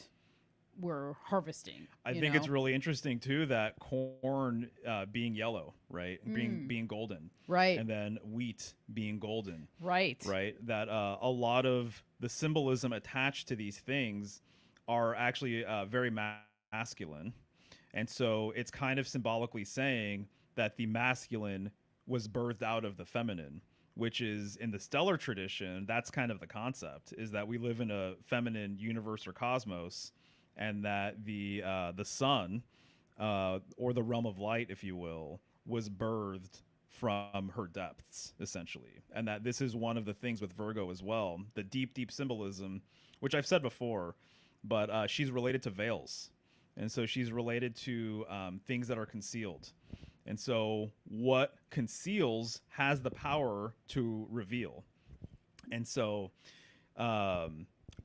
we're harvesting. I think it's really interesting too that corn being yellow, right, being golden, right, and then wheat being golden, right. That a lot of the symbolism attached to these things are actually very masculine, and so it's kind of symbolically saying that the masculine was birthed out of the feminine, which is in the stellar tradition. That's kind of the concept, is that we live in a feminine universe or cosmos. And that the sun or the realm of light, if you will, was birthed from her depths, essentially. And that this is one of the things with Virgo as well, the deep, deep symbolism, which I've said before, but she's related to veils. And so she's related to things that are concealed. And so what conceals has the power to reveal. And so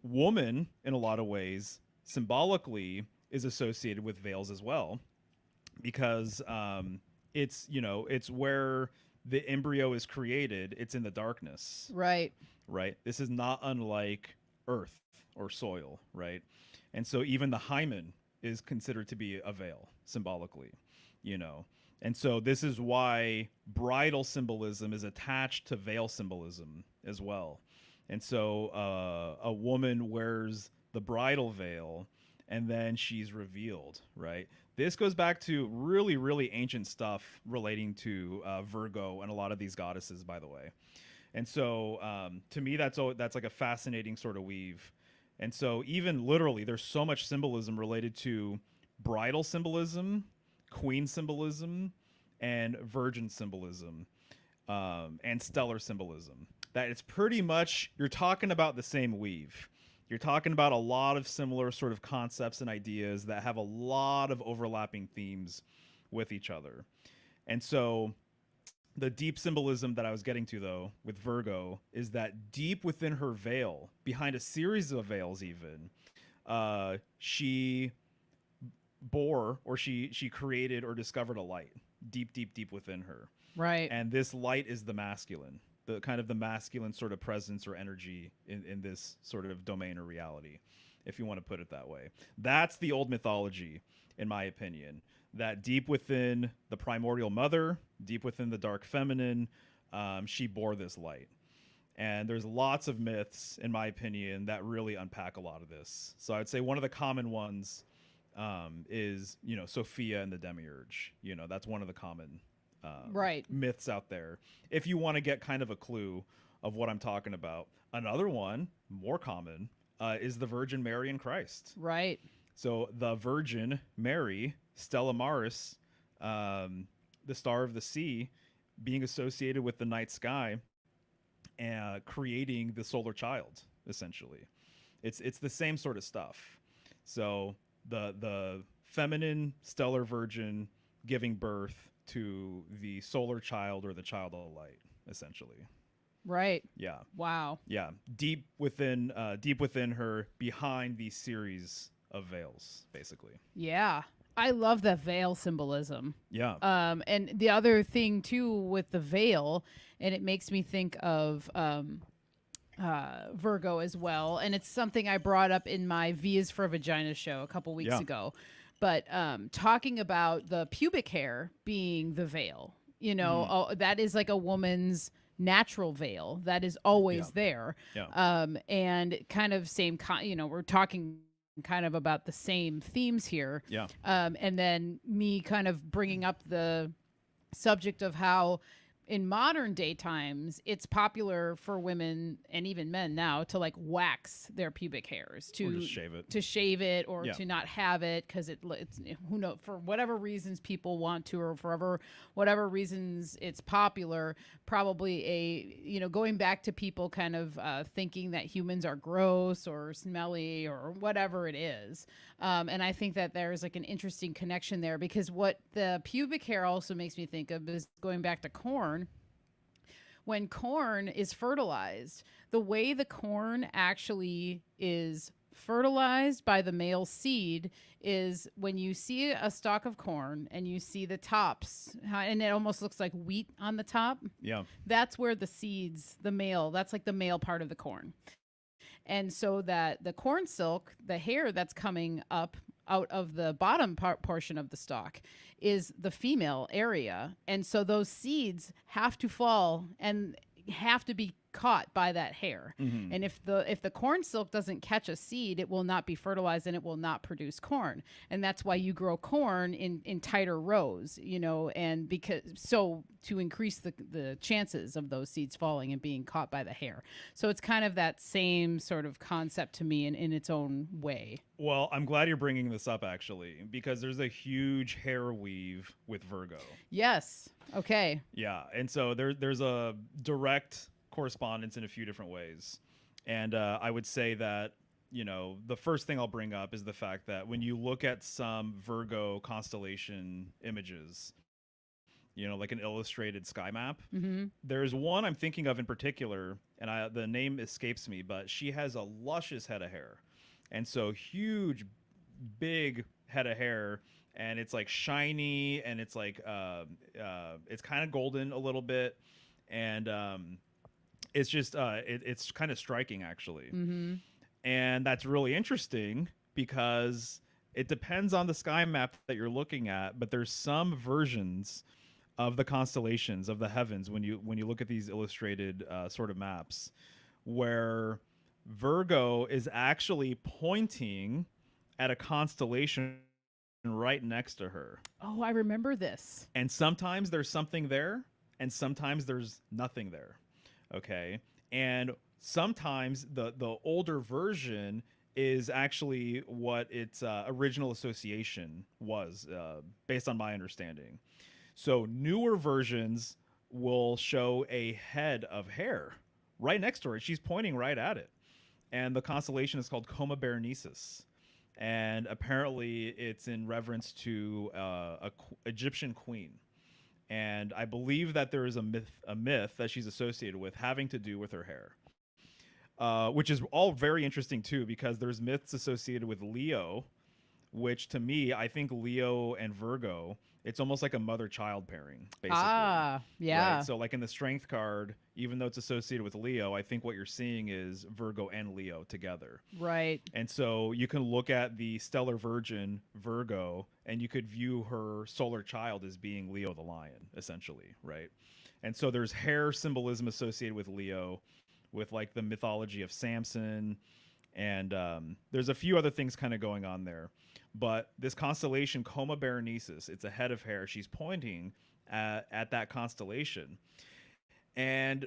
woman, in a lot of ways, symbolically is associated with veils as well, because it's, you know, it's where the embryo is created. It's in the darkness. Right. Right. This is not unlike earth or soil. Right. And so even the hymen is considered to be a veil symbolically, you know. And so this is why bridal symbolism is attached to veil symbolism as well. And so a woman wears the bridal veil and then she's revealed, right? This goes back to really, really ancient stuff relating to Virgo and a lot of these goddesses, by the way. And so to me, that's like a fascinating sort of weave. And so even literally, there's so much symbolism related to bridal symbolism, queen symbolism, and virgin symbolism, and stellar symbolism. That it's pretty much, you're talking about the same weave. You're talking about a lot of similar sort of concepts and ideas that have a lot of overlapping themes with each other. And so the deep symbolism that I was getting to, though, with Virgo is that deep within her veil, behind a series of veils even, she bore, or she created or discovered a light deep, deep, deep within her. Right. And this light is the masculine, the kind of the masculine sort of presence or energy in this sort of domain or reality, if you want to put it that way. That's the old mythology, in my opinion, that deep within the primordial mother, deep within the dark feminine, she bore this light. And there's lots of myths, in my opinion, that really unpack a lot of this. So I'd say one of the common ones is, you know, Sophia and the Demiurge. You know, that's one of the common myths out there, if you want to get kind of a clue of what I'm talking about. Another one, more common, is the Virgin Mary and Christ. Right. So the Virgin Mary, Stella Maris, the star of the sea, being associated with the night sky, and creating the solar child, essentially. It's the same sort of stuff. So the feminine stellar virgin giving birth to the solar child, or the child of light, essentially. Right. Yeah. Wow. Yeah. Deep within her, behind these series of veils, basically. Yeah. I love that veil symbolism. Yeah. And the other thing too with the veil, and it makes me think of Virgo as well. And it's something I brought up in my V is for Vagina show a couple weeks ago. But talking about the pubic hair being the veil, you know, that is like a woman's natural veil that is always there. Yeah. And kind of same, you know, we're talking kind of about the same themes here. Yeah. And then me kind of bringing up the subject of how in modern day times, it's popular for women and even men now to like wax their pubic hairs, or just shave it, or to not have it because it's, who knows, for whatever reasons people want to, or for whatever reasons it's popular. Probably you know, going back to people kind of thinking that humans are gross or smelly or whatever it is. And I think that there's like an interesting connection there, because what the pubic hair also makes me think of is going back to corn. When corn is fertilized, the way the corn actually is fertilized by the male seed is when you see a stalk of corn and you see the tops, and it almost looks like wheat on the top. Yeah. That's where the seeds, that's like the male part of the corn. And so that the corn silk, the hair that's coming up out of the bottom portion of the stalk, is the female area. And so those seeds have to fall and have to be caught by that hair. Mhm. And if the corn silk doesn't catch a seed, it will not be fertilized and it will not produce corn. And that's why you grow corn in tighter rows, and because so to increase the chances of those seeds falling and being caught by the hair. So it's kind of that same sort of concept to me in its own way. Well, I'm glad you're bringing this up actually, because there's a huge hair weave with Virgo. Yes. Okay. Yeah, and so there's a direct correspondence in a few different ways, and I would say that the first thing I'll bring up is the fact that when you look at some Virgo constellation images, like an illustrated sky map, there's one I'm thinking of in particular, and the name escapes me, but she has a luscious head of hair, and so huge, big head of hair. And it's like shiny, and it's like it's kind of golden a little bit, and it's just it's kind of striking actually. And that's really interesting because it depends on the sky map that you're looking at, but there's some versions of the constellations of the heavens when you look at these illustrated sort of maps where Virgo is actually pointing at a constellation right next to her. Oh, I remember this. And sometimes there's something there, and sometimes there's nothing there. Okay. And sometimes the older version is actually what its original association was, based on my understanding. So newer versions will show a head of hair right next to her. She's pointing right at it. And the constellation is called Coma Berenices. And apparently it's in reference to Egyptian queen. And I believe that there is a myth that she's associated with having to do with her hair, which is all very interesting too, because there's myths associated with Leo, which to me, I think Leo and Virgo, it's almost like a mother-child pairing, basically. Ah, yeah. Right? So like in the strength card, even though it's associated with Leo, I think what you're seeing is Virgo and Leo together. Right. And so you can look at the stellar virgin Virgo, and you could view her solar child as being Leo the lion, essentially, right? And so there's hair symbolism associated with Leo, with like the mythology of Samson, and there's a few other things kind of going on there. But this constellation, Coma Berenices, it's a head of hair. She's pointing at that constellation. And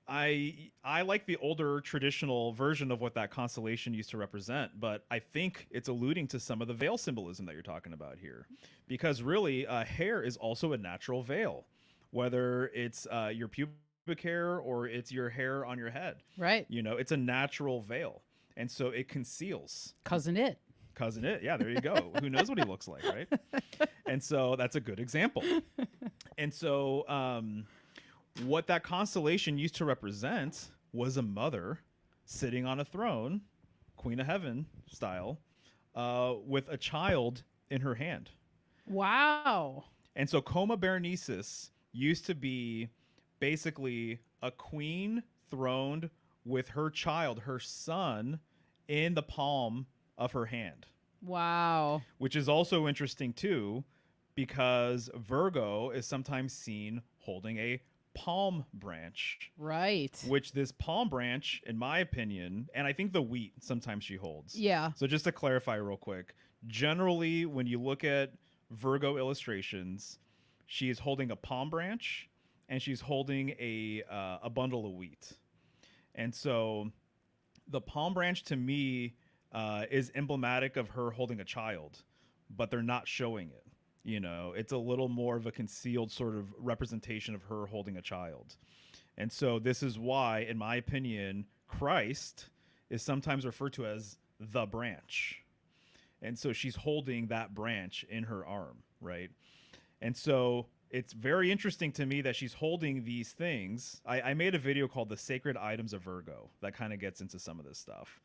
I like the older traditional version of what that constellation used to represent, but I think it's alluding to some of the veil symbolism that you're talking about here. Because really, hair is also a natural veil, whether it's your pubic hair or it's your hair on your head. Right. It's a natural veil. And so it conceals. Cousin It. Yeah, there you go. Who knows what he looks like, right? And so that's a good example. And so what that constellation used to represent was a mother sitting on a throne, Queen of Heaven style, with a child in her hand. Wow. And so Coma Berenices used to be basically a queen throned with her child, her son, in the palm of her hand. Wow. Which is also interesting too, because Virgo is sometimes seen holding a palm branch. Right. Which this palm branch, in my opinion, and I think the wheat sometimes she holds. Yeah. So just to clarify real quick, generally when you look at Virgo illustrations, she is holding a palm branch and she's holding a bundle of wheat. And so the palm branch to me is emblematic of her holding a child, but they're not showing it. It's a little more of a concealed sort of representation of her holding a child. And so this is why, in my opinion, Christ is sometimes referred to as the branch. And so she's holding that branch in her arm, right? And so it's very interesting to me that she's holding these things. I made a video called The Sacred Items of Virgo that kind of gets into some of this stuff.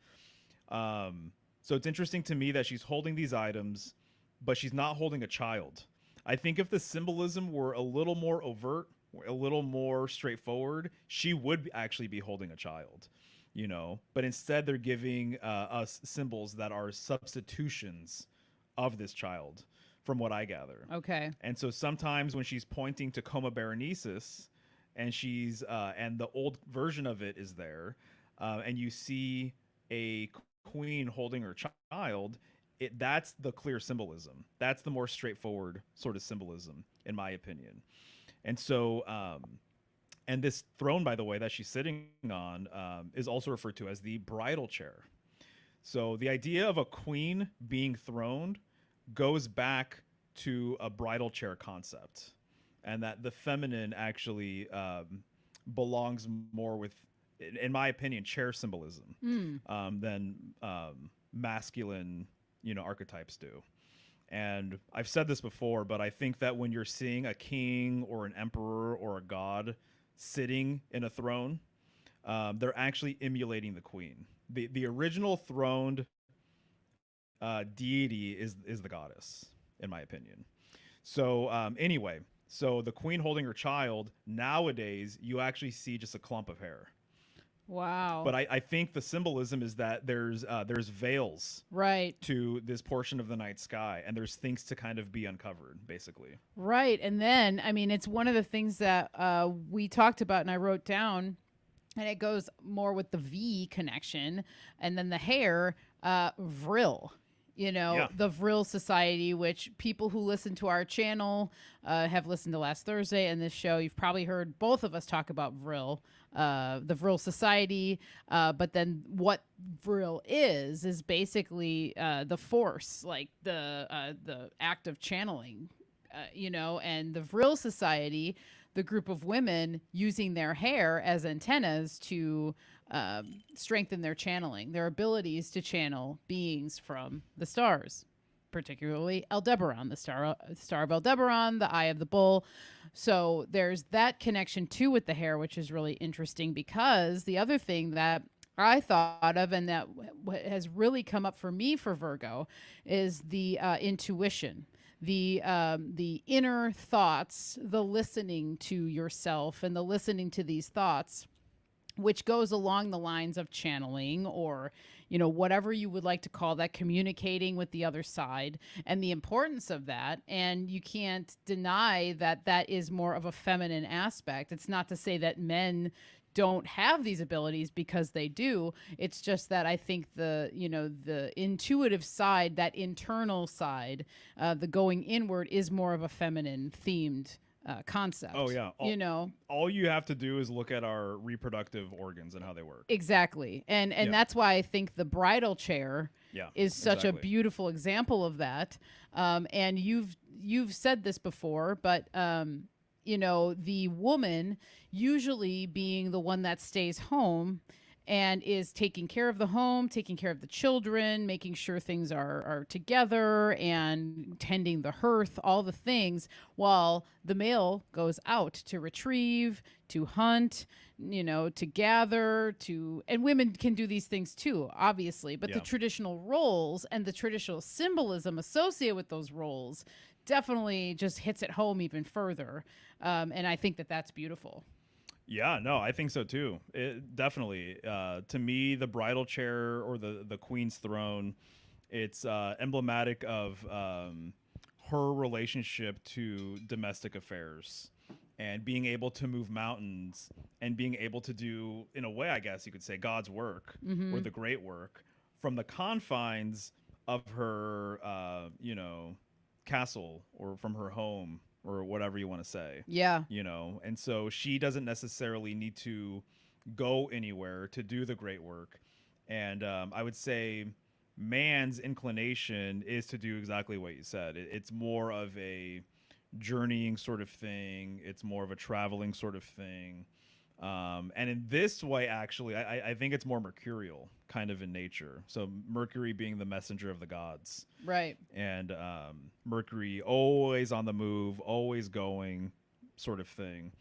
So it's interesting to me that she's holding these items, but she's not holding a child. I think if the symbolism were a little more overt, a little more straightforward, she would actually be holding a child, but instead they're giving us symbols that are substitutions of this child, from what I gather. Okay. And so sometimes when she's pointing to Coma Berenices, and she's and the old version of it is there, and you see a queen holding her child. That's the clear symbolism. That's the more straightforward sort of symbolism, in my opinion. And so, and this throne, by the way, that she's sitting on, is also referred to as the bridal chair. So the idea of a queen being throned goes back to a bridal chair concept, and that the feminine actually belongs more with, in my opinion, chair symbolism than masculine, archetypes do. And I've said this before, but I think that when you're seeing a king or an emperor or a god sitting in a throne, they're actually emulating the queen. The original throned deity is the goddess, in my opinion. So anyway, so the queen holding her child, nowadays you actually see just a clump of hair. Wow. But I think the symbolism is that there's veils right to this portion of the night sky, and there's things to kind of be uncovered, basically. Right. And then, I mean, it's one of the things that we talked about and I wrote down, and it goes more with the V connection, and then the hair, Vril. The Vril Society, which people who listen to our channel have listened to last Thursday and this show. You've probably heard both of us talk about Vril, the Vril Society. But then what Vril is basically the force, like the act of channeling, and the Vril Society, the group of women using their hair as antennas to strengthen their channeling, their abilities to channel beings from the stars, particularly Aldebaran, the star of Aldebaran, the Eye of the Bull. So there's that connection too with the hair, which is really interesting, because the other thing that I thought of and that has really come up for me for Virgo is the intuition. The inner thoughts, the listening to yourself and the listening to these thoughts, which goes along the lines of channeling or, whatever you would like to call that, communicating with the other side, and the importance of that. And you can't deny that that is more of a feminine aspect. It's not to say that men don't have these abilities, because they do. It's just that I think the intuitive side, that internal side, the going inward, is more of a feminine themed concept. Oh yeah. All you have to do is look at our reproductive organs and how they work. Exactly. And that's why I think the bridal chair is such a beautiful example of that. And you've said this before, but the woman usually being the one that stays home and is taking care of the home, taking care of the children, making sure things are together, and tending the hearth, all the things, while the male goes out to retrieve, to hunt, to gather, and women can do these things too, obviously, but the traditional roles and the traditional symbolism associated with those roles definitely just hits it home even further. And I think that that's beautiful. Yeah, no, I think so too. Definitely. To me, the bridal chair or the queen's throne, it's emblematic of her relationship to domestic affairs and being able to move mountains and being able to do, in a way, I guess you could say, God's work or the great work from the confines of her, castle or from her home, or whatever you want to say. Yeah. And so she doesn't necessarily need to go anywhere to do the great work. And I would say man's inclination is to do exactly what you said. It's more of a journeying sort of thing. It's more of a traveling sort of thing. And in this way, actually, I think it's more mercurial kind of in nature. So Mercury being the messenger of the gods. Right. And Mercury always on the move, always going sort of thing.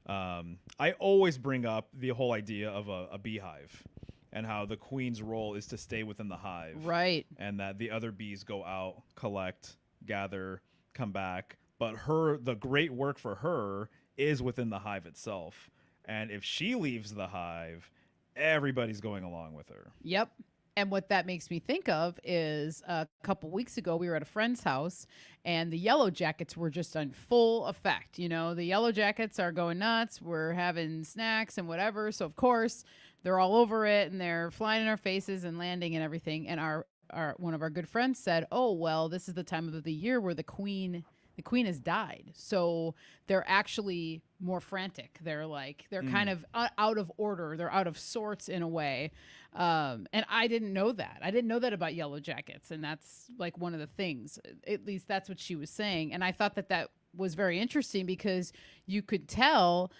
I always bring up the whole idea of a beehive and how the queen's role is to stay within the hive. Right. And that the other bees go out, collect, gather, come back. But the great work for her is within the hive itself. And if she leaves the hive, everybody's going along with her. Yep. And what that makes me think of is a couple weeks ago, we were at a friend's house and the yellow jackets were just on full effect. You know, the yellow jackets are going nuts. We're having snacks and whatever. So, of course, they're all over it and they're flying in our faces and landing and everything. And our one of our good friends said, "Oh, well, this is the time of the year where the queen has died. So they're actually more frantic. They're kind of out of order. They're out of sorts in a way. And I didn't know that. I didn't know that about yellow jackets. And that's like one of the things, at least that's what she was saying. And I thought that was very interesting because you could tell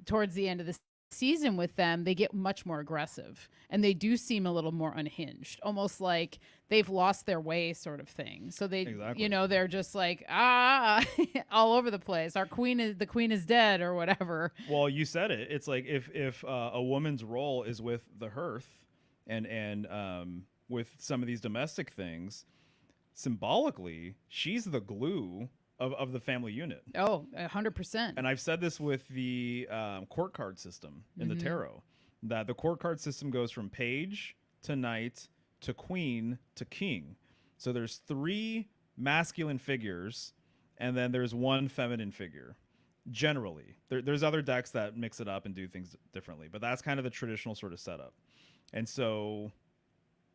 towards the end of the season with them, they get much more aggressive and they do seem a little more unhinged, almost like they've lost their way sort of thing. So they, Exactly. they're just like, all over the place. The queen is dead or whatever. Well, you said it. It's like if a woman's role is with the hearth and with some of these domestic things, symbolically, she's the glue of the family unit. Oh, 100%. And I've said this with the court card system in the tarot, that the court card system goes from page to knight to queen to king. So there's 3 masculine figures, and then there's 1 feminine figure. Generally, there's other decks that mix it up and do things differently, but that's kind of the traditional sort of setup. And so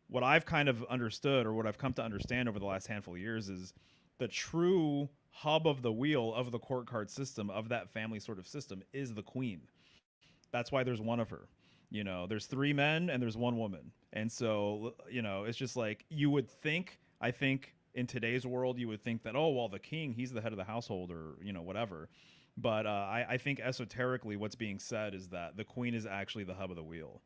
what I've kind of understood, or what I've come to understand over the last handful of years, is the true hub of the wheel of the court card system, of that family sort of system, is the queen. That's why there's 1 of her. There's 3 men and there's 1 woman. And so, it's just like, you would think, I think in today's world, you would think that, oh, well, the king, he's the head of the household, or, whatever. But I think esoterically what's being said is that the queen is actually the hub of the wheel,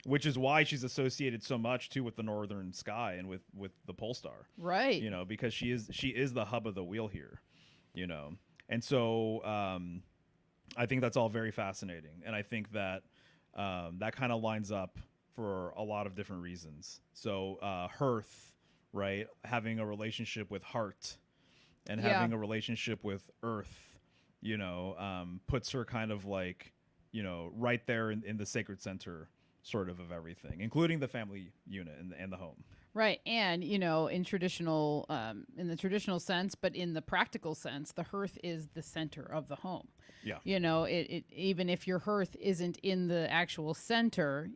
which is why she's associated so much too with the northern sky and with the pole star, Right. because she is the hub of the wheel here, and so I think that's all very fascinating, and I think that that kind of lines up for a lot of different reasons. So hearth, right, having a relationship with heart and having a relationship with earth, puts her kind of like, right there in the sacred center sort of everything, including the family unit and the home. Right. And, in the traditional sense, but in the practical sense, the hearth is the center of the home. Yeah. Even if your hearth isn't in the actual center,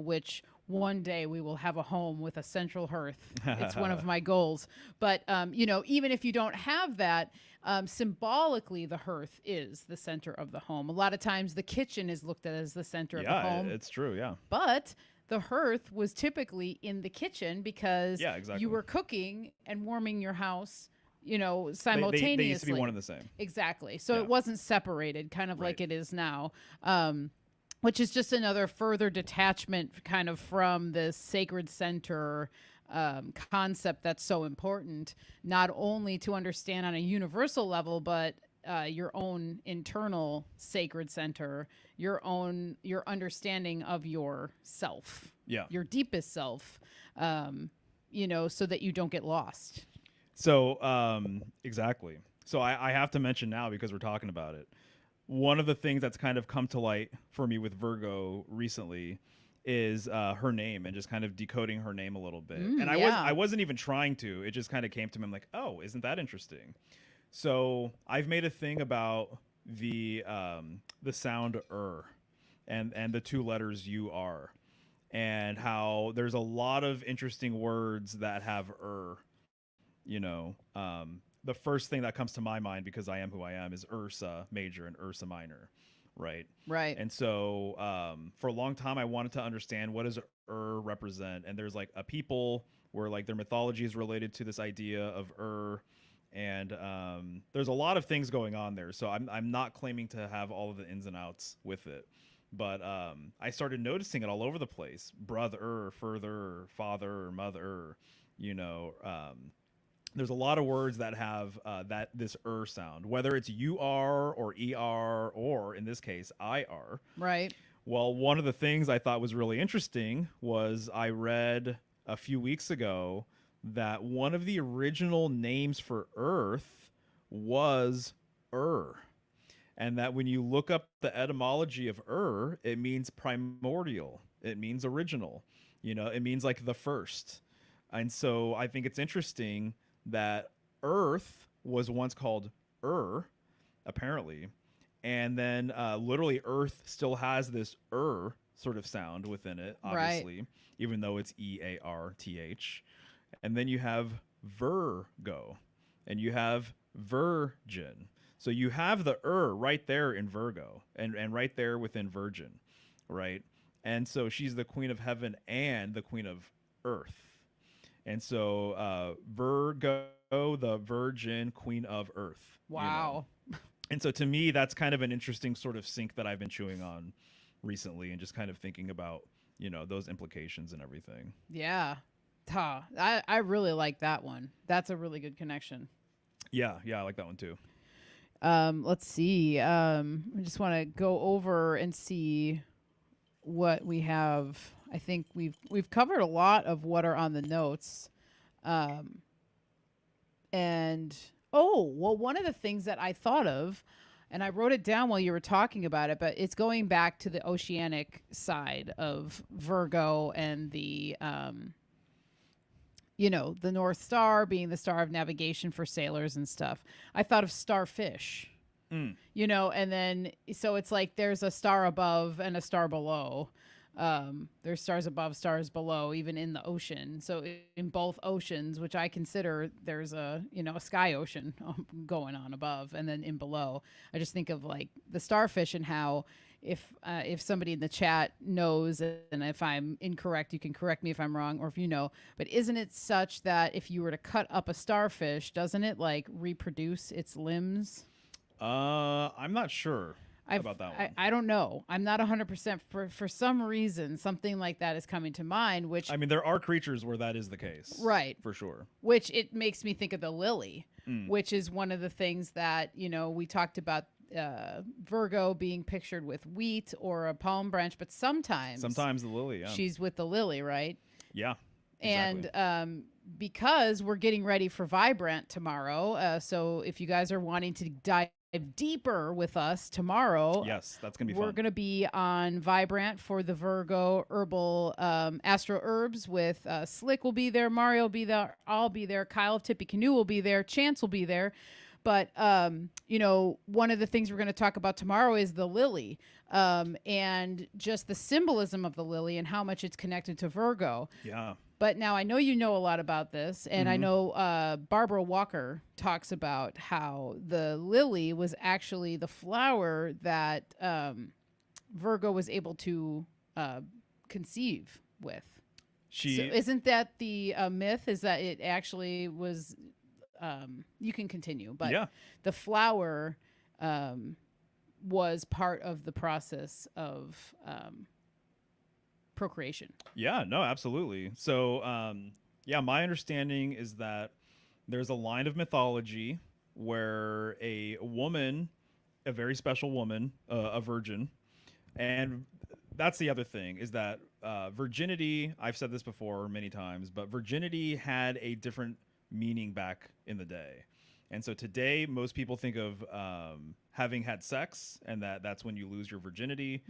which one day we will have a home with a central hearth. It's one of my goals. But, even if you don't have that, symbolically, the hearth is the center of the home. A lot of times the kitchen is looked at as the center of the home. Yeah, it's true. Yeah. But the hearth was typically in the kitchen because you were cooking and warming your house, simultaneously. They used to be one and the same. Exactly. So it wasn't separated, kind of like it is now, which is just another further detachment kind of from the sacred center concept that's so important, not only to understand on a universal level, but your own internal sacred center, your understanding of yourself, your deepest self, so that you don't get lost. So exactly. So I have to mention now, because we're talking about it, one of the things that's kind of come to light for me with Virgo recently is her name, and just kind of decoding her name a little bit. And I wasn't even trying to. It just kind of came to me. I'm like, oh, isn't that interesting? So I've made a thing about the sound and the 2 letters UR, and how there's a lot of interesting words that have the first thing that comes to my mind, because I am who I am, is Ursa major and Ursa minor. Right. And so for a long time, I wanted to understand, what does represent? And there's like a people where like their mythology is related to this idea of and there's a lot of things going on there. So I'm not claiming to have all of the ins and outs with it, but I started noticing it all over the place. Brother, further, father, mother, there's a lot of words that have this sound, whether it's UR or ER, or in this case, IR. Right. Well, one of the things I thought was really interesting was I read a few weeks ago that one of the original names for Earth was and that when you look up the etymology of it means primordial. It means original. It means like the first. And so I think it's interesting that Earth was once called apparently. And then literally Earth still has this sort of sound within it, Right. obviously, even though it's EARTH. And then you have Virgo and you have Virgin. So you have the right there in Virgo and right there within Virgin, right? And so she's the queen of heaven and the queen of earth. And so Virgo, the virgin queen of earth. Wow. And so to me, that's kind of an interesting sort of sync that I've been chewing on recently and just kind of thinking about, those implications and everything. Yeah. Huh. I really like that one. That's a really good connection. Yeah, I like that one too. Let's see. I just want to go over and see what we have. I think we've covered a lot of what are on the notes. And one of the things that I thought of, and I wrote it down while you were talking about it, but it's going back to the oceanic side of Virgo and the the North Star being the star of navigation for sailors and stuff. I thought of starfish, and then so it's like there's a star above and a star below. There's stars above, stars below, even in the ocean. So in both oceans, which I consider there's a sky ocean going on above and then in below. I just think of like the starfish and how if somebody in the chat knows, and if I'm incorrect, you can correct me if I'm wrong, or if you know, but isn't it such that if you were to cut up a starfish, doesn't it like reproduce its limbs? I'm not sure about that one. I don't know. I'm not 100%. For some reason, something like that is coming to mind, which... I mean, there are creatures where that is the case. Right. For sure. Which it makes me think of the lily, which is one of the things that, we talked about Virgo being pictured with wheat or a palm branch, but sometimes the lily, yeah. She's with the lily, right? Yeah. Exactly. And because we're getting ready for Vibrant tomorrow, so if you guys are wanting to dive deeper with us tomorrow, yes, that's gonna be fun. We're gonna be on Vibrant for the Virgo herbal astro herbs with Slick will be there, Mario will be there, I'll be there, Kyle of Tippy Canoe will be there, Chance will be there. But one of the things we're going to talk about tomorrow is the lily, and just the symbolism of the lily and how much it's connected to Virgo. Yeah. But now I know you know a lot about this, and I know Barbara Walker talks about how the lily was actually the flower that Virgo was able to conceive with. So isn't that the myth? Is that it actually was? You can continue, but yeah. The flower was part of the process of procreation. Yeah, no, absolutely. So, my understanding is that there's a line of mythology where a woman, a very special woman, a virgin, and that's the other thing is that virginity, I've said this before many times, but virginity had a different meaning back in the day. And so today most people think of having had sex and that's when you lose your virginity,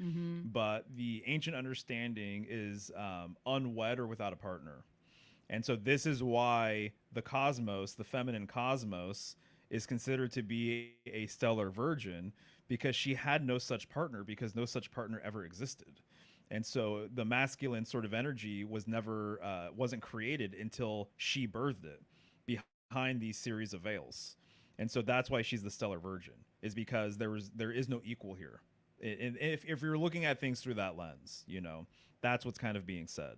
but the ancient understanding is unwed or without a partner. And so this is why the cosmos, the feminine cosmos, is considered to be a stellar virgin, because she had no such partner, because no such partner ever existed. And so the masculine sort of energy was never wasn't created until she birthed it behind these series of veils. And so that's why she's the stellar virgin, is because there is no equal here. And if you're looking at things through that lens, that's what's kind of being said.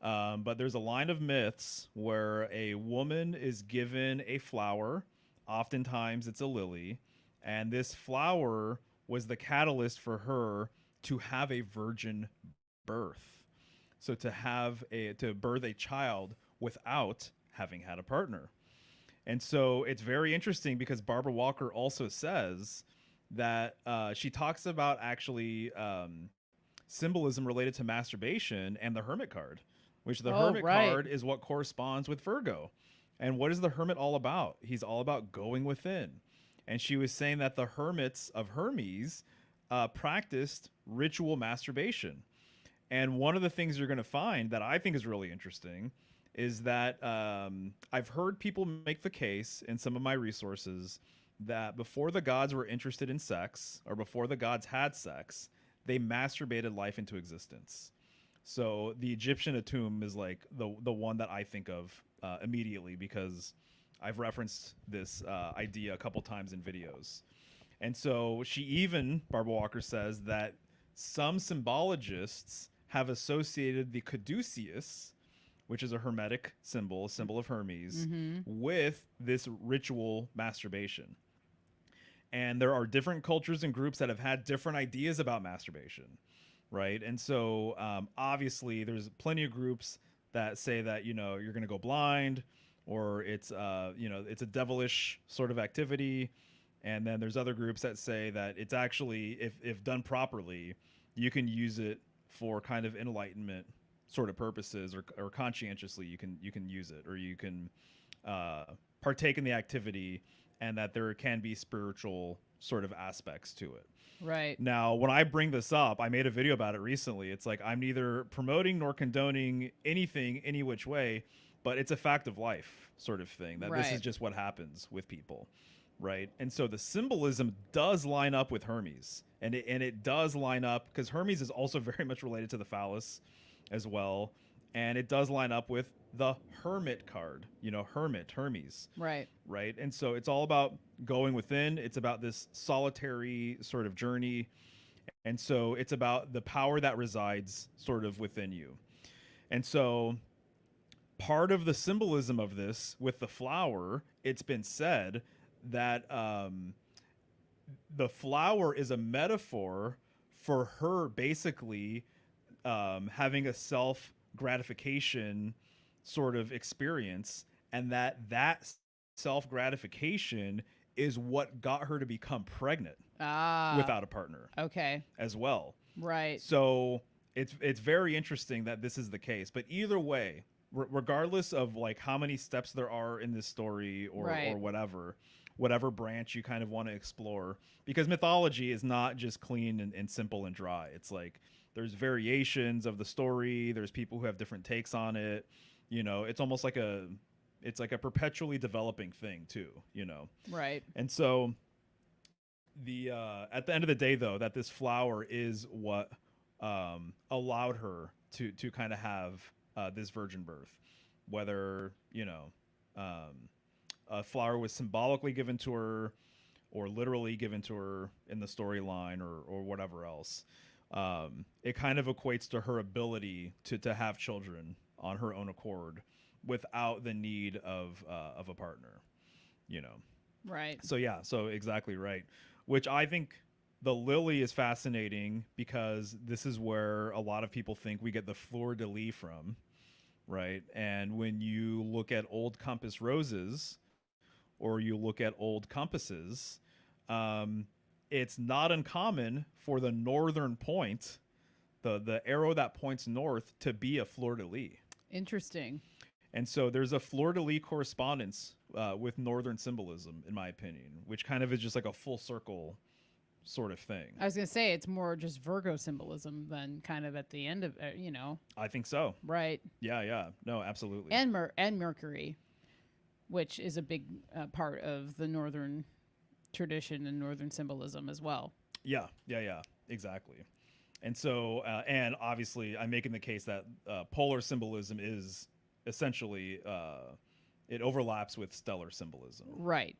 But there's a line of myths where a woman is given a flower. Oftentimes it's a lily. And this flower was the catalyst for her to have a virgin birth. So to birth a child without having had a partner. And so it's very interesting because Barbara Walker also says that she talks about actually symbolism related to masturbation and the Hermit card, which the Hermit card is what corresponds with Virgo. And what is the Hermit all about? He's all about going within. And she was saying that the hermits of Hermes practiced ritual masturbation. And one of the things you're going to find that I think is really interesting is that I've heard people make the case in some of my resources that before the gods were interested in sex, or before the gods had sex, they masturbated life into existence. So the Egyptian Atum is like the one that I think of immediately, because I've referenced this idea a couple times in videos. And so she even, Barbara Walker says, that some symbologists have associated the caduceus, which is a Hermetic symbol, a symbol of Hermes, with this ritual masturbation. And there are different cultures and groups that have had different ideas about masturbation, right? And so obviously there's plenty of groups that say that, you know, you're going to go blind, or it's, you know, it's a devilish sort of activity. And then there's other groups that say that it's actually, if done properly, you can use it for kind of enlightenment sort of purposes, or conscientiously you can use it, or you can partake in the activity, and that there can be spiritual sort of aspects to it. Right. Now, when I bring this up, I made a video about it recently. It's like, I'm neither promoting nor condoning anything any which way, but it's a fact of life sort of thing, that this is just what happens with people, right? And so the symbolism does line up with Hermes, and it does line up because Hermes is also very much related to the phallus as well, and it does line up with the Hermit card, you know, Hermes. Right. Right. And so it's all about going within. It's about this solitary sort of journey. And so it's about the power that resides sort of within you. And so part of the symbolism of this with the flower, it's been said that the flower is a metaphor for her basically having a self gratification sort of experience, and that self gratification is what got her to become pregnant without a partner. Okay. As well. Right. So it's very interesting that this is the case. But either way, regardless of like how many steps there are in this story, or whatever branch you kind of want to explore, because mythology is not just clean and simple and dry. It's like there's variations of the story. There's people who have different takes on it. You know, it's almost like it's like a perpetually developing thing too, you know? Right. And so the, at the end of the day though, that this flower is what, allowed her to kind of have, this virgin birth, whether, you know, a flower was symbolically given to her or literally given to her in the storyline, or whatever else. It kind of equates to her ability to have children on her own accord without the need of a partner, you know? Right. So yeah, so exactly right. Which I think the lily is fascinating, because this is where a lot of people think we get the fleur de lis from, right? And when you look at old compass roses, or you look at old compasses, it's not uncommon for the northern point, the arrow that points north, to be a fleur de lis. Interesting. And so there's a fleur de lis correspondence with northern symbolism, in my opinion, which kind of is just like a full circle sort of thing. I was going to say it's more just Virgo symbolism than kind of at the end of, you know. I think so. Right. Yeah. No, absolutely. And Mercury, which is a big part of the northern tradition and northern symbolism as well. Yeah, exactly. And so, and obviously I'm making the case that polar symbolism is essentially, it overlaps with stellar symbolism. Right.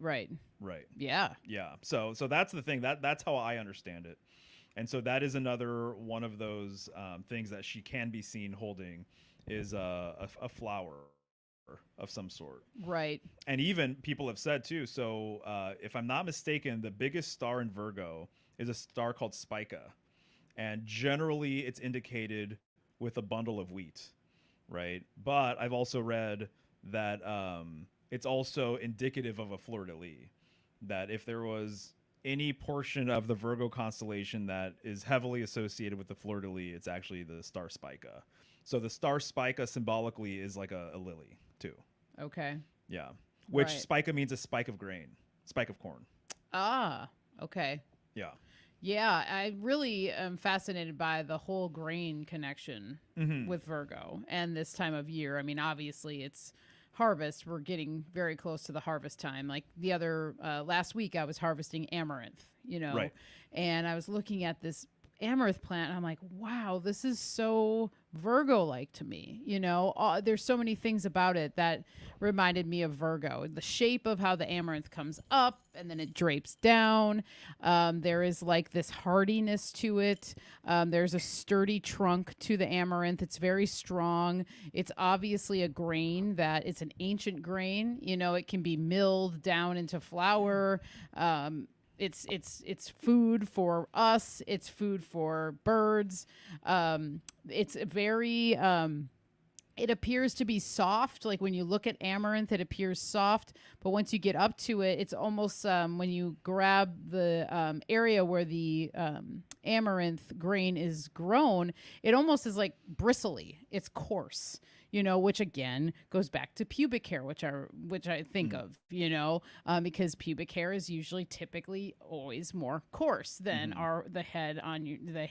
Yeah. So that's the thing, that's how I understand it. And so that is another one of those things that she can be seen holding, is a flower of some sort. Right. And even people have said too, so if I'm not mistaken, the biggest star in Virgo is a star called Spica. And generally it's indicated with a bundle of wheat, right? But I've also read that it's also indicative of a fleur de lis, that if there was any portion of the Virgo constellation that is heavily associated with the fleur de lis, it's actually the star Spica. So the star Spica symbolically is like a lily too. Okay. Yeah. Which Right. Spica means a spike of grain, spike of corn. Ah, okay. Yeah. Yeah, I really am fascinated by the whole grain connection Hmm. with Virgo and this time of year. I mean, obviously, it's harvest. We're getting very close to the harvest time. Like the other last week, I was harvesting amaranth, Right. and I was looking at this amaranth plant. And I'm like, wow, this is so Virgo like to me. There's so many things about it that reminded me of Virgo. The shape of how the amaranth comes up and then it drapes down. There is like this hardiness to it. There's a sturdy trunk to the amaranth. It's very strong. It's obviously a grain that it's an ancient grain. It can be milled down into flour. It's food for us. It's food for birds. It's very it appears to be soft. Like when you look at amaranth, it appears soft, but once you get up to it, it's almost when you grab the area where the amaranth grain is grown, it almost is like bristly. It's coarse. Which again goes back to pubic hair, which I think of, because pubic hair is usually typically always more coarse than Hmm. the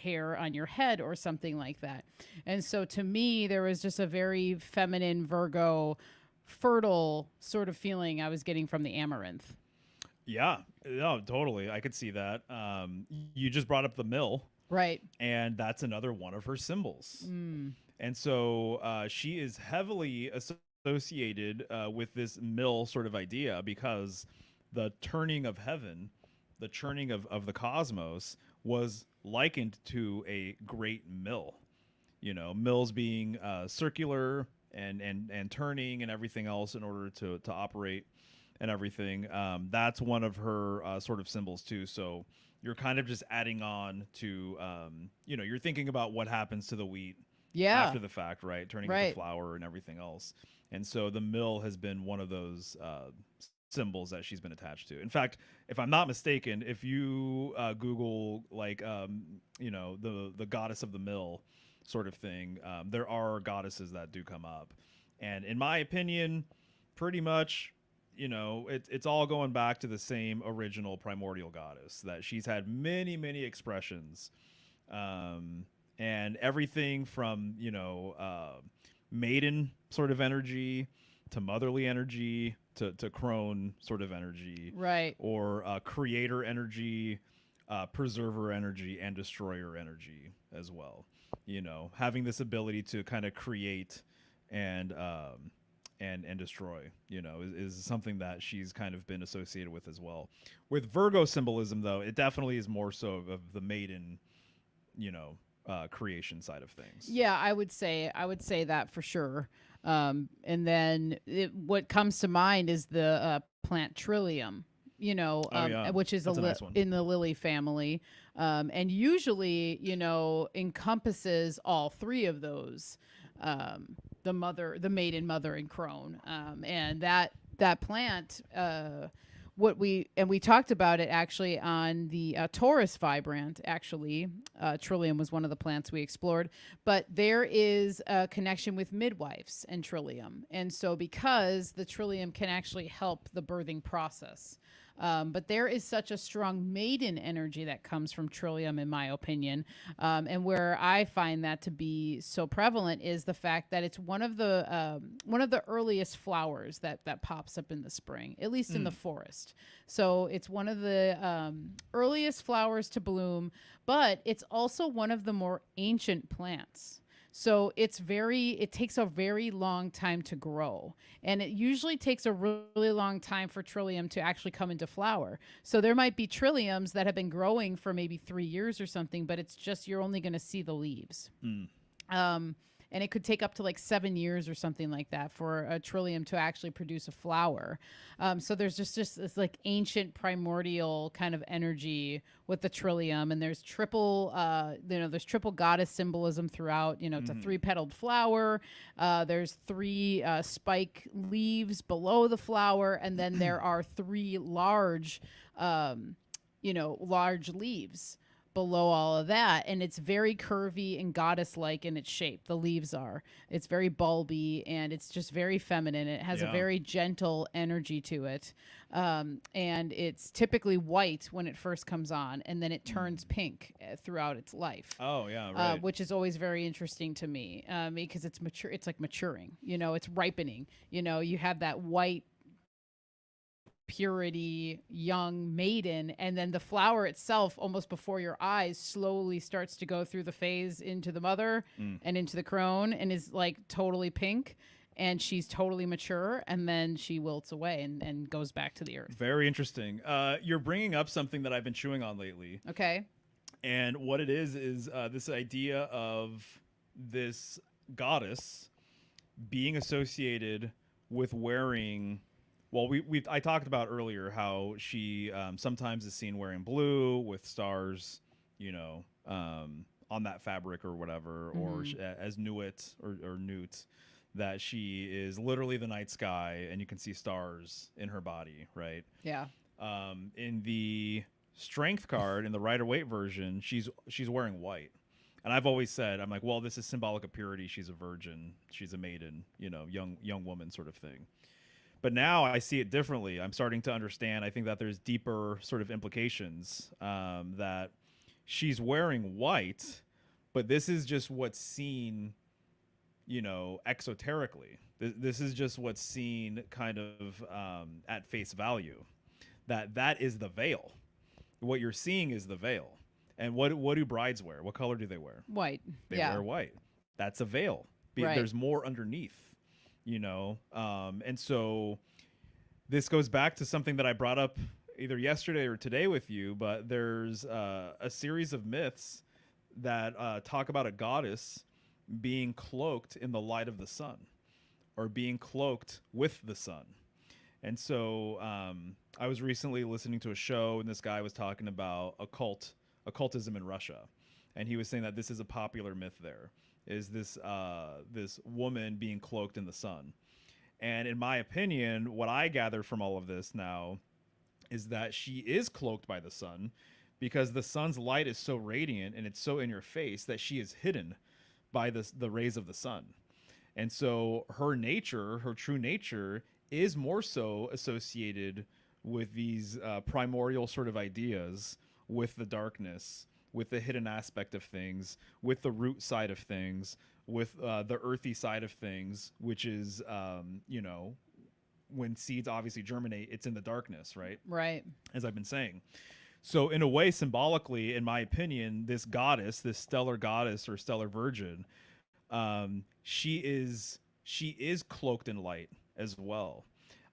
hair on your head or something like that. And so to me, there was just a very feminine Virgo, fertile sort of feeling I was getting from the amaranth. Yeah, no, totally. I could see that. You just brought up the mill, Right. and that's another one of her symbols. Mm. And so she is heavily associated with this mill sort of idea because the turning of heaven, the churning of the cosmos, was likened to a great mill. Mills being circular and turning and everything else in order to operate and everything. That's one of her sort of symbols too. So you're kind of just adding on to, you're thinking about what happens to the wheat Yeah. after the fact, right? Turning into Right. flour and everything else. And so the mill has been one of those symbols that she's been attached to. In fact, if I'm not mistaken, if you Google like the goddess of the mill sort of thing, there are goddesses that do come up, and in my opinion, pretty much. It's all going back to the same original primordial goddess that she's had many, many expressions, and everything from maiden sort of energy to motherly energy to crone sort of energy, Right. or creator energy, preserver energy, and destroyer energy as well. Having this ability to kind of create and and destroy, is something that she's kind of been associated with as well. With Virgo symbolism, though, it definitely is more so of the maiden, creation side of things. Yeah, I would say that for sure. And then what comes to mind is the plant trillium, Oh yeah, which is that's a nice one. in the lily family, and usually, encompasses all three of those, the maiden, mother, and crone, and that plant. We talked about it actually on the Taurus vibrant. Actually, trillium was one of the plants we explored, but there is a connection with midwives and trillium, and so because the trillium can actually help the birthing process. But there is such a strong maiden energy that comes from trillium, in my opinion. And where I find that to be so prevalent is the fact that it's one of the earliest flowers that pops up in the spring, at least in the forest. So it's one of the earliest flowers to bloom, but it's also one of the more ancient plants. So it takes a very long time to grow. And it usually takes a really long time for trillium to actually come into flower. So there might be trilliums that have been growing for maybe 3 years or something, but it's just you're only going to see the leaves. Mm. And it could take up to like 7 years or something like that for a trillium to actually produce a flower. So there's just this like ancient primordial kind of energy with the trillium, and there's triple goddess symbolism throughout. It's a three-petaled flower. There's three spike leaves below the flower, and then there are three large leaves below all of that, and it's very curvy and goddess-like in its shape. The leaves are. It's very bulby, and it's just very feminine. It has a Yeah. very gentle energy to it, and it's typically white when it first comes on, and then it turns pink throughout its life. Oh yeah, right. Which is always very interesting to me, because it's mature. It's like maturing. It's ripening. You have that white purity young maiden, and then the flower itself almost before your eyes slowly starts to go through the phase into the mother and into the crone, and is like totally pink, and she's totally mature, and then she wilts away and goes back to the earth. Very interesting. You're bringing up something that I've been chewing on lately. Okay. And what it is this idea of this goddess being associated with wearing. Well, I talked about earlier how she sometimes is seen wearing blue with stars, on that fabric or whatever, or as Nuit or Newt, that she is literally the night sky and you can see stars in her body, right? Yeah. In the strength card, in the Rider-Waite version, she's wearing white. And I've always said, I'm like, well, this is symbolic of purity. She's a virgin. She's a maiden, young woman sort of thing. But now I see it differently. I'm starting to understand. I think that there's deeper sort of implications, that she's wearing white, but this is just what's seen, exoterically. This is just what's seen kind of at face value. That is the veil. What you're seeing is the veil. And what do brides wear? What color do they wear? White. They wear white. That's a veil. Right. There's more underneath. And so this goes back to something that I brought up either yesterday or today with you, but there's a series of myths that talk about a goddess being cloaked in the light of the sun, or being cloaked with the sun. And so I was recently listening to a show, and this guy was talking about occultism in Russia, and he was saying that this is a popular myth there. Is this woman being cloaked in the sun. And in my opinion, what I gather from all of this now is that she is cloaked by the sun, because the sun's light is so radiant and it's so in your face that she is hidden by the rays of the sun. And so her true nature, is more so associated with these primordial sort of ideas, with the darkness, with the hidden aspect of things, with the root side of things, with the earthy side of things, which is, when seeds obviously germinate, it's in the darkness, right? Right. As I've been saying. So in a way, symbolically, in my opinion, this goddess, this stellar goddess or stellar virgin, she is cloaked in light as well.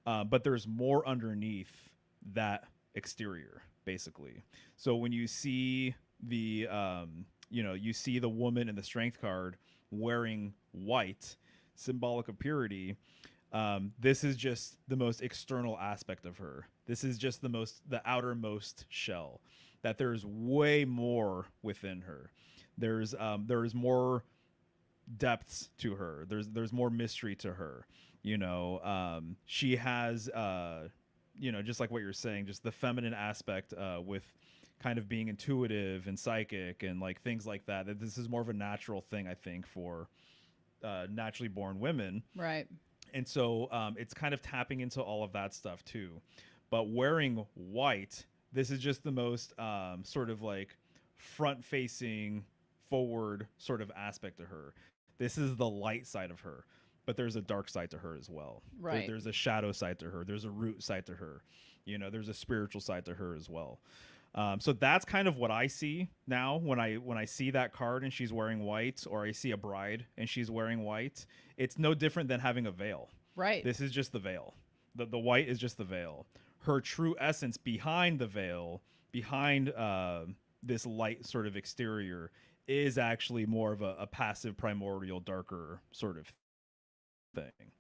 But there's more underneath that exterior, basically. So when you see you see the woman in the strength card wearing white, symbolic of purity, this is just the most external aspect of her. This is just the outermost shell, that there's way more within her. There's more depths to her. There's more mystery to her. She has, just like what you're saying, just the feminine aspect, with kind of being intuitive and psychic and like things like that. That this is more of a natural thing, I think, for naturally born women. Right. And so it's kind of tapping into all of that stuff too. But wearing white, this is just the most sort of like front-facing, forward sort of aspect to her. This is the light side of her. But there's a dark side to her as well. Right. There's a shadow side to her. There's a root side to her. There's a spiritual side to her as well. So that's kind of what I see now when I see that card and she's wearing white, or I see a bride and she's wearing white. It's no different than having a veil. Right. This is just the veil. The white is just the veil. Her true essence behind the veil, behind this light sort of exterior, is actually more of a passive, primordial, darker sort of thing,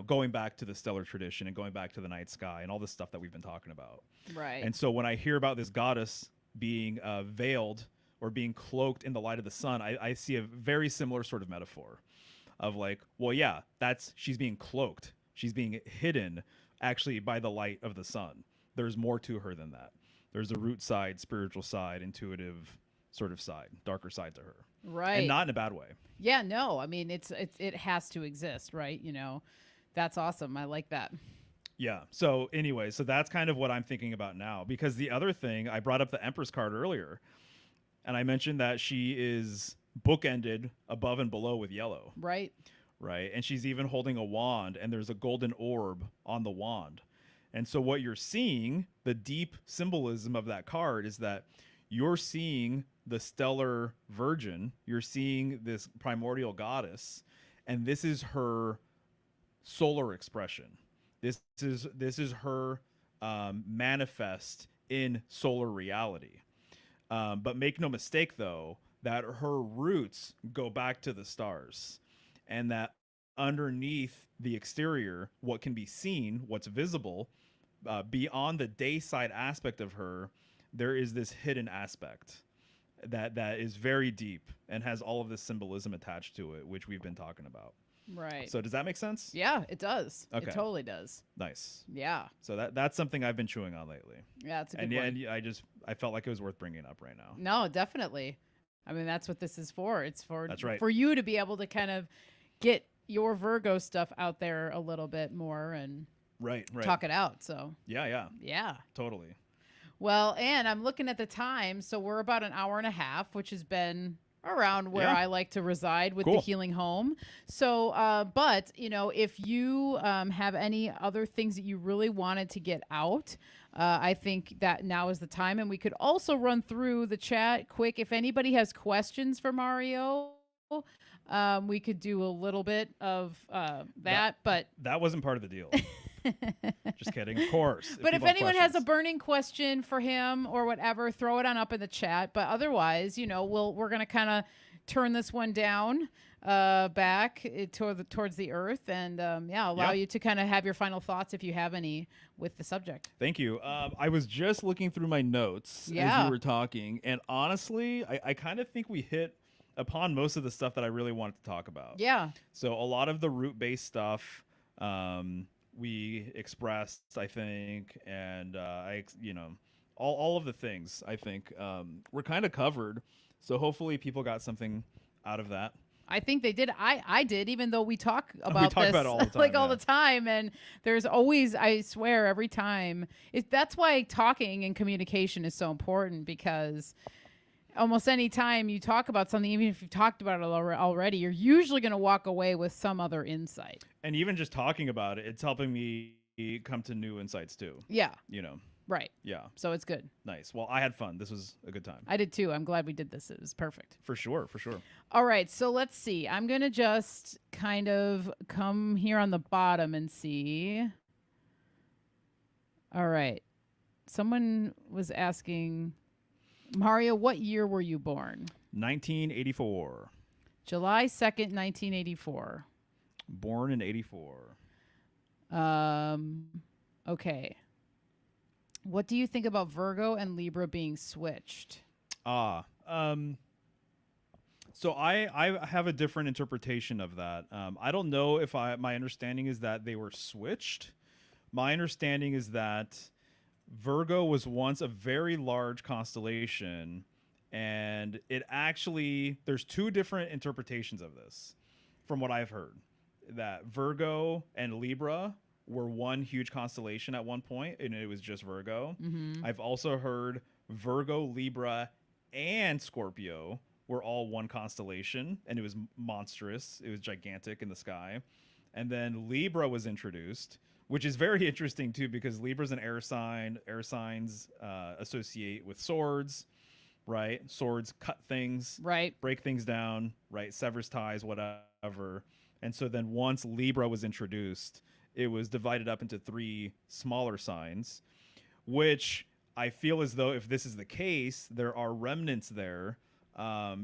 going back to the stellar tradition and going back to the night sky and all this stuff that we've been talking about. Right. And so when I hear about this goddess being veiled or being cloaked in the light of the sun, I see a very similar sort of metaphor of like, well, yeah, she's being cloaked. She's being hidden actually by the light of the sun. There's more to her than that. There's a root side, spiritual side, intuitive sort of side, darker side to her. Right. And not in a bad way. Yeah, no. I mean, it has to exist, right? That's awesome. I like that. Yeah. So anyway, so that's kind of what I'm thinking about now, because the other thing, I brought up the Empress card earlier, and I mentioned that she is bookended above and below with yellow. Right. Right. And she's even holding a wand, and there's a golden orb on the wand. And so what you're seeing, the deep symbolism of that card is that you're seeing the stellar virgin, you're seeing this primordial goddess, and this is her solar expression. This is her manifest in solar reality. But make no mistake, though, that her roots go back to the stars, and that underneath the exterior, what can be seen, what's visible, beyond the day side aspect of her, there is this hidden aspect that is very deep and has all of this symbolism attached to it, which we've been talking about. Right. So does that make sense? Yeah, it does. Okay. It totally does. Nice. Yeah. So that's something I've been chewing on lately. Yeah, it's a good one. And I felt like it was worth bringing up right now. No, definitely. I mean, that's what this is for. It's for That's right. for you to be able to kind of get your Virgo stuff out there a little bit more and Right. talk it out. So Yeah. Totally. Well, and I'm looking at the time, so we're about an hour and a half, which has been around where Yeah. I like to reside with Cool. the Healing Home. So, but if you have any other things that you really wanted to get out, I think that now is the time, and we could also run through the chat quick. If anybody has questions for Mario, we could do a little bit of that, but That wasn't part of the deal. Just kidding. Of course. But if people have anyone has a questions. burning question for him or whatever, throw it on up in the chat. But otherwise, we're gonna kind of turn this one down back towards the earth, and allow you to kind of have your final thoughts if you have any with the subject. Thank you. I was just looking through my notes as Yeah. you were talking, and honestly, I kind of think we hit upon most of the stuff that I really wanted to talk about. Yeah. So a lot of the root-based stuff we expressed, I think, and all of the things I think were kind of covered. So hopefully people got something out of that. I think they did. I did, even though we talk about talk this about it all the time, like all yeah. the time. And there's always, I swear, every time. That's why talking and communication is so important, because almost any time you talk about something, even if you've talked about it already, you're usually going to walk away with some other insight. And even just talking about it, it's helping me come to new insights too. Yeah. Right. Yeah. So it's good. Nice. Well, I had fun. This was a good time. I did too. I'm glad we did this. It was perfect. For sure. All right. So let's see. I'm going to just kind of come here on the bottom and see. All right. Someone was asking, Mario, what year were you born? 1984. July 2nd, 1984. Born in 84. Okay. What do you think about Virgo and Libra being switched? So I have a different interpretation of that. I don't know if my understanding is that they were switched. My understanding is that Virgo was once a very large constellation, and there's two different interpretations of this from what I've heard. That Virgo and Libra were one huge constellation at one point, and it was just Virgo. Mm-hmm. I've also heard Virgo, Libra, and Scorpio were all one constellation, and it was monstrous. It was gigantic in the sky. And then Libra was introduced, which is very interesting too, because Libra's an air sign. Air signs associate with swords, right? Swords cut things, right? Break things down, right? Severs ties, whatever. And so then once Libra was introduced, it was divided up into three smaller signs, which I feel as though if this is the case, there are remnants there,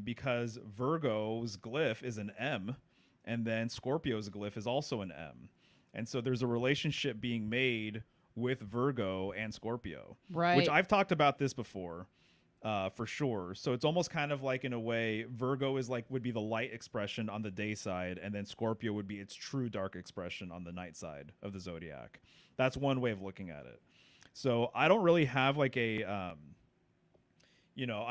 because Virgo's glyph is an M, and then Scorpio's glyph is also an M. And so there's a relationship being made with Virgo and Scorpio, right? Which I've talked about this before, for sure. So it's almost kind of like, in a way, Virgo would be the light expression on the day side, and then Scorpio would be its true dark expression on the night side of the zodiac. That's one way of looking at it. So I don't really have like I'm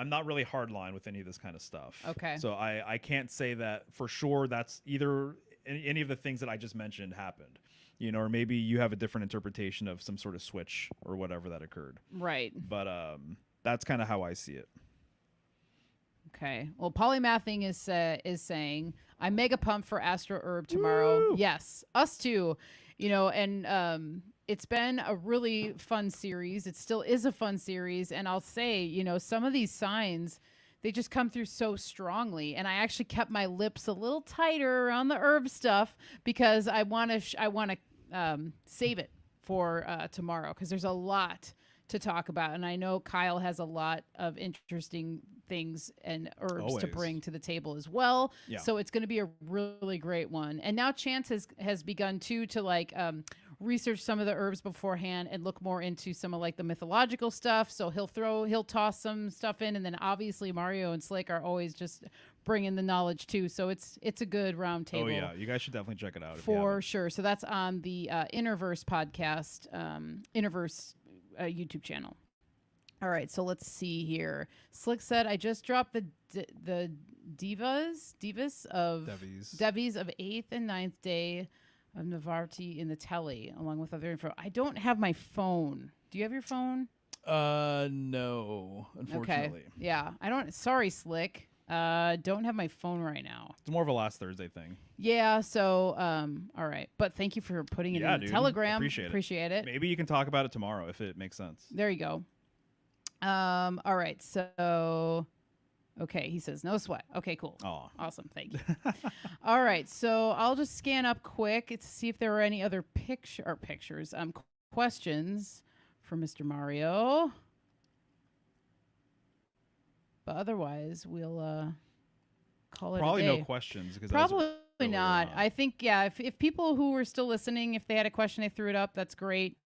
not really hardline with any of this kind of stuff. Okay. So I can't say that for sure that's either any of the things that I just mentioned happened, or maybe you have a different interpretation of some sort of switch or whatever that occurred. Right. But that's kind of how I see it. Okay. Well, Polymathing is saying, I'm mega pumped for Astro Herb tomorrow. Woo! Yes, us too. And it's been a really fun series. It still is a fun series. And I'll say, some of these signs, they just come through so strongly. And I actually kept my lips a little tighter around the herb stuff because I want to save it for tomorrow because there's a lot to talk about. And I know Kyle has a lot of interesting things and herbs to bring to the table as well. Yeah. So it's going to be a really great one. And now Chance has begun too to research some of the herbs beforehand and look more into some of like the mythological stuff. So he'll toss some stuff in, and then obviously Mario and Slick are always just bringing the knowledge too. So it's a good round table. Oh yeah, you guys should definitely check it out for sure. So that's on the Innerverse podcast, Innerverse YouTube channel. All right, so let's see here. Slick said, I just dropped the Devis of Devis of 8th and 9th day of Navarti in the telly, along with other info. I don't have my phone. Do you have your phone? No, unfortunately. Okay. Yeah, I don't. Sorry, Slick. Don't have my phone right now. It's more of a last Thursday thing. Yeah, so all right. But thank you for putting it in the Telegram. Appreciate it. Maybe you can talk about it tomorrow if it makes sense. There you go. All right. So okay, he says no sweat. Okay, cool. Oh. Awesome. Thank you. All right. So I'll just scan up quick to see if there are any other questions for Mr. Mario. But otherwise, we'll call it probably a day. No questions because probably not. I think if people who were still listening, if they had a question, they threw it up. That's great.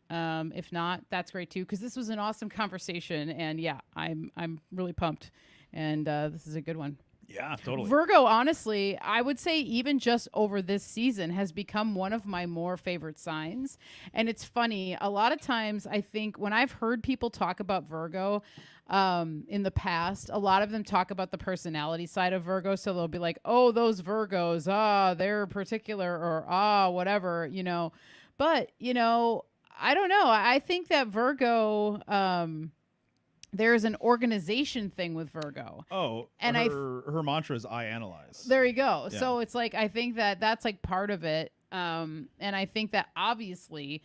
If not, that's great too, because this was an awesome conversation, and yeah, I'm really pumped, and this is a good one. Yeah, totally. Virgo, honestly, I would say even just over this season has become one of my more favorite signs. And it's funny, a lot of times I think when I've heard people talk about Virgo in the past, a lot of them talk about the personality side of Virgo. So they'll be like, oh, those Virgos, they're particular, or whatever, But, I don't know. I think that Virgo, there's an organization thing with Virgo. Oh, and her mantra is I analyze. There you go. Yeah. So it's like, I think that's like part of it. And I think that obviously,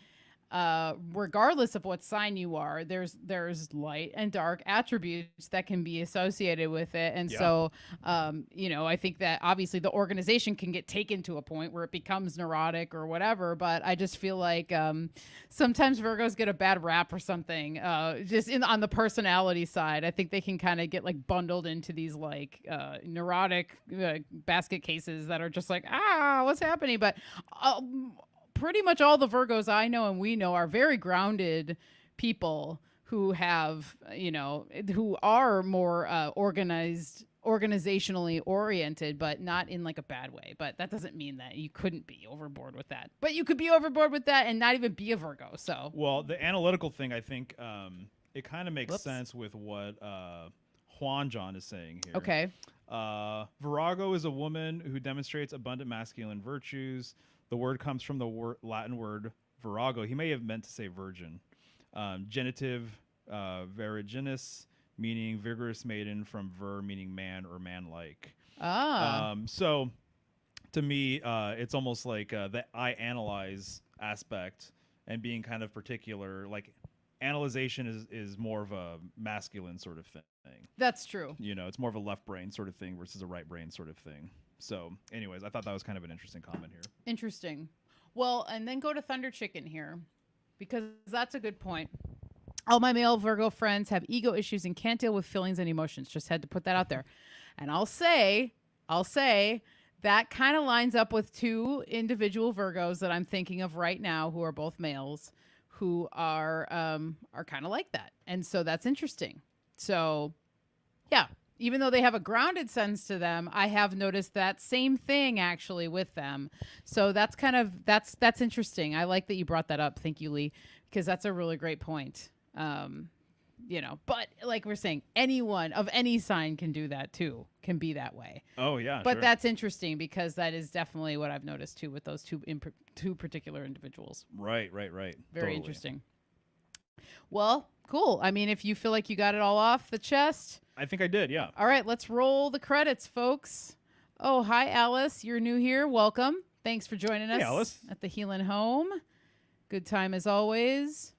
regardless of what sign you are, there's light and dark attributes that can be associated with it. And so, I think that obviously the organization can get taken to a point where it becomes neurotic or whatever. But I just feel like sometimes Virgos get a bad rap or something, just on the personality side. I think they can kind of get like bundled into these like neurotic basket cases that are just like, what's happening? But pretty much all the Virgos I know and we know are very grounded people who have, who are more organizationally oriented, but not in like a bad way. But that doesn't mean that you couldn't be overboard with that. But you could be overboard with that and not even be a Virgo. So, well, the analytical thing, I think it kind of makes sense with what Juan John is saying here. Okay. Virago is a woman who demonstrates abundant masculine virtues. The word comes from the Latin word virago. He may have meant to say virgin. Genitive viriginis, meaning vigorous maiden, from vir, meaning man or man-like. So to me, it's almost like the I analyze aspect and being kind of particular. Like analyzation is more of a masculine sort of thing. That's true. It's more of a left brain sort of thing versus a right brain sort of thing. So anyways, I thought that was kind of an interesting comment here. Interesting. Well, and then go to Thunder Chicken here, because that's a good point. All my male Virgo friends have ego issues and can't deal with feelings and emotions. Just had to put that out there. And I'll say that kind of lines up with two individual Virgos that I'm thinking of right now who are both males who are kind of like that. And so that's interesting. So, yeah. Even though they have a grounded sense to them, I have noticed that same thing actually with them. So that's kind of that's interesting. I like that you brought that up. Thank you, Lee, because that's a really great point. But like we're saying, anyone of any sign can do that too, can be that way. Oh yeah, but sure. That's interesting because that is definitely what I've noticed too with those two particular individuals. Right. Very Totally. interesting. Well, cool. I mean, if you feel like you got it all off the chest, I think I did. Yeah. all right, let's roll the credits, folks. Oh, hi, Alice. You're new here. Welcome. Thanks for joining us Alice. at the Healing Home. Good time as always.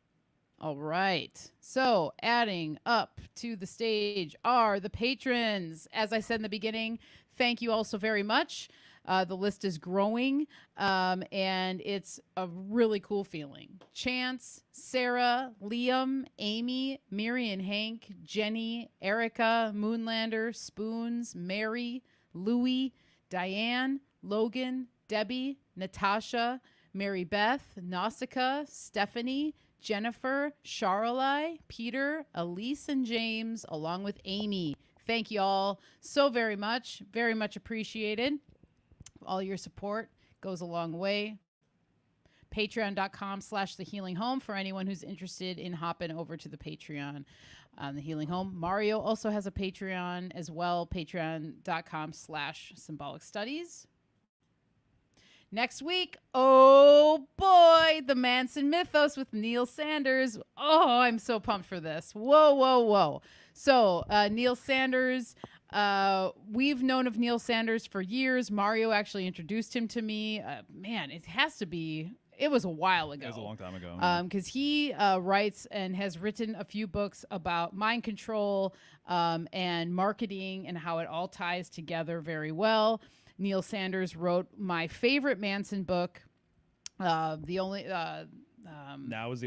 All right. So adding up to the stage are the patrons. As I said in the beginning, thank you all so very much. The list is growing, and it's a really cool feeling. Chance, Sarah, Liam, Amy, Miriam, Hank, Jenny, Erica, Moonlander, Spoons, Mary, Louie, Diane, Logan, Debbie, Natasha, Mary Beth, Nausicaa, Stephanie, Jennifer, Charlei, Peter, Elise, and James, along with Amy. Thank you all so very much. Very much appreciated. All your support goes a long way. Patreon.com/thehealinghome for anyone who's interested in hopping over to the Patreon on the Healing Home. Mario also has a Patreon as well. Patreon.com/Symbolic Studies. Next week, oh boy, the Manson Mythos with Neil Sanders. Oh, I'm so pumped for this. Whoa. So Neil Sanders, we've known of Neil Sanders for years. Mario actually introduced him to me. Man, it was a while ago. It was a long time ago. Because he writes and has written a few books about mind control and marketing and how it all ties together very well. Neil Sanders wrote my favorite Manson book, Now is the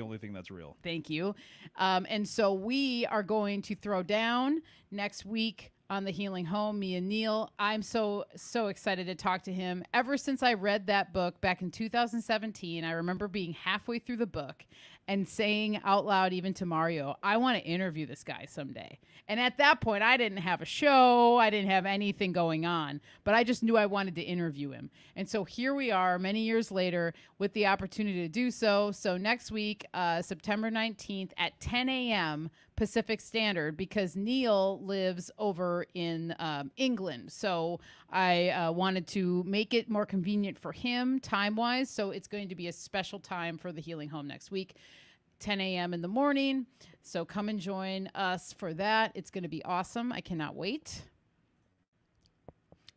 only thing that's real. Thank you. And so we are going to throw down next week on the Healing Home, me and Neil. I'm so excited to talk to him. Ever since I read that book back in 2017, I remember being halfway through the book and saying out loud, even to Mario, I want to interview this guy someday. And at that point, I didn't have a show. I didn't have anything going on, but I just knew I wanted to interview him. And so here we are many years later with the opportunity to do so. So next week, September 19th at 10 a.m. Pacific Standard, because Neil lives over in England. So I wanted to make it more convenient for him time-wise. So it's going to be a special time for the Healing Home next week, 10 a.m. in the morning. So come and join us for that. It's going to be awesome. I cannot wait.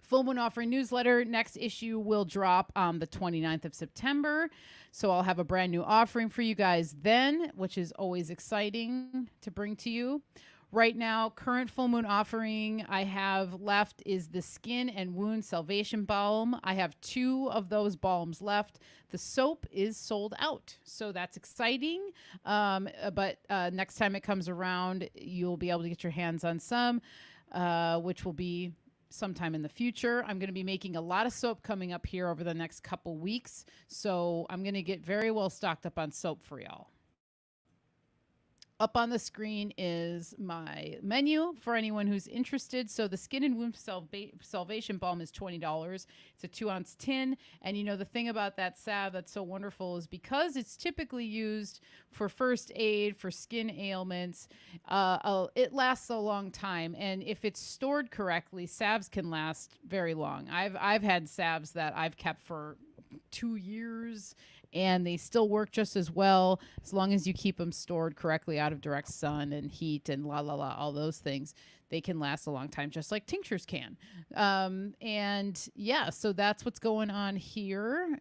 Full Moon Offering newsletter. Next issue will drop on the 29th of September. So I'll have a brand new offering for you guys then, which is always exciting to bring to you. Right now, current Full Moon offering I have left is the Skin and Wound Salvation Balm. I have 2 of those balms left. The soap is sold out, so that's exciting. But next time it comes around, you'll be able to get your hands on some, which will be sometime in the future. I'm going to be making a lot of soap coming up here over the next couple weeks, so I'm going to get very well stocked up on soap for y'all. Up on the screen is my menu for anyone who's interested. So the Skin and Wound Salvation Balm is $20. It's a 2-ounce tin. And you know, the thing about that salve that's so wonderful is because it's typically used for first aid, for skin ailments, it lasts a long time. And if it's stored correctly, salves can last very long. I've had salves that I've kept for 2 years, and they still work just as well as long as you keep them stored correctly out of direct sun and heat and all those things. They can last a long time, just like tinctures can. And yeah, so that's what's going on here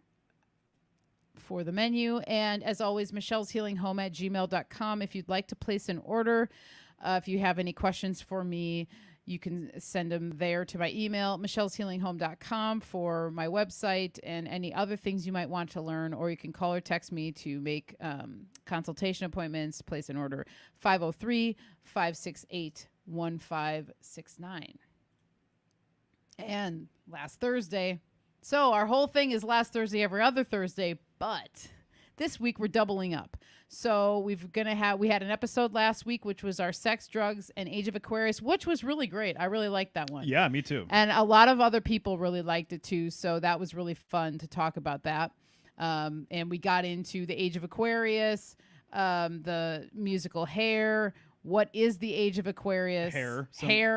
for the menu. And as always, michelleshealinghome@gmail.com if you'd like to place an order. If you have any questions for me, you can send them there to my email, michelleshealinghome.com, for my website and any other things you might want to learn, or you can call or text me to make consultation appointments, place an order, 503-568-1569. And last Thursday. So our whole thing is last Thursday, every other Thursday, but this week we're doubling up. So we had an episode last week, which was our sex, drugs, and Age of Aquarius, which was really great. I really liked that one. Yeah, me too. And a lot of other people really liked it too. So that was really fun to talk about that. And we got into the Age of Aquarius, the musical Hair. What is the age of Aquarius? Hair.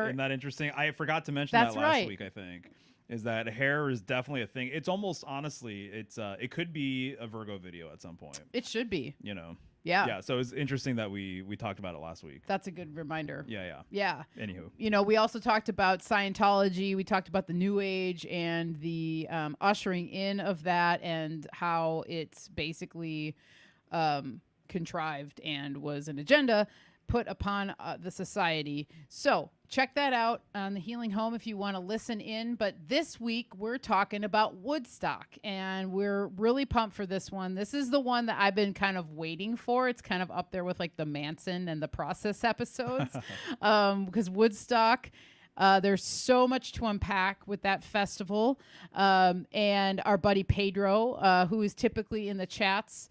Isn't that interesting? I forgot to mention That's that last right. week, I think. Is that hair is definitely a thing. It's almost, honestly, it could be a Virgo video at some point. It should be. You know. Yeah. Yeah, so it's interesting that we talked about it last week. That's a good reminder. Yeah. Yeah. Anywho. We also talked about Scientology. We talked about the New Age and the ushering in of that and how it's basically contrived and was an agenda put upon the society. So check that out on the Healing Home if you want to listen in. But this week we're talking about Woodstock, and we're really pumped for this one. This is the one that I've been kind of waiting for. It's kind of up there with like the Manson and the Process episodes because Woodstock. There's so much to unpack with that festival. And our buddy Pedro, who is typically in the chats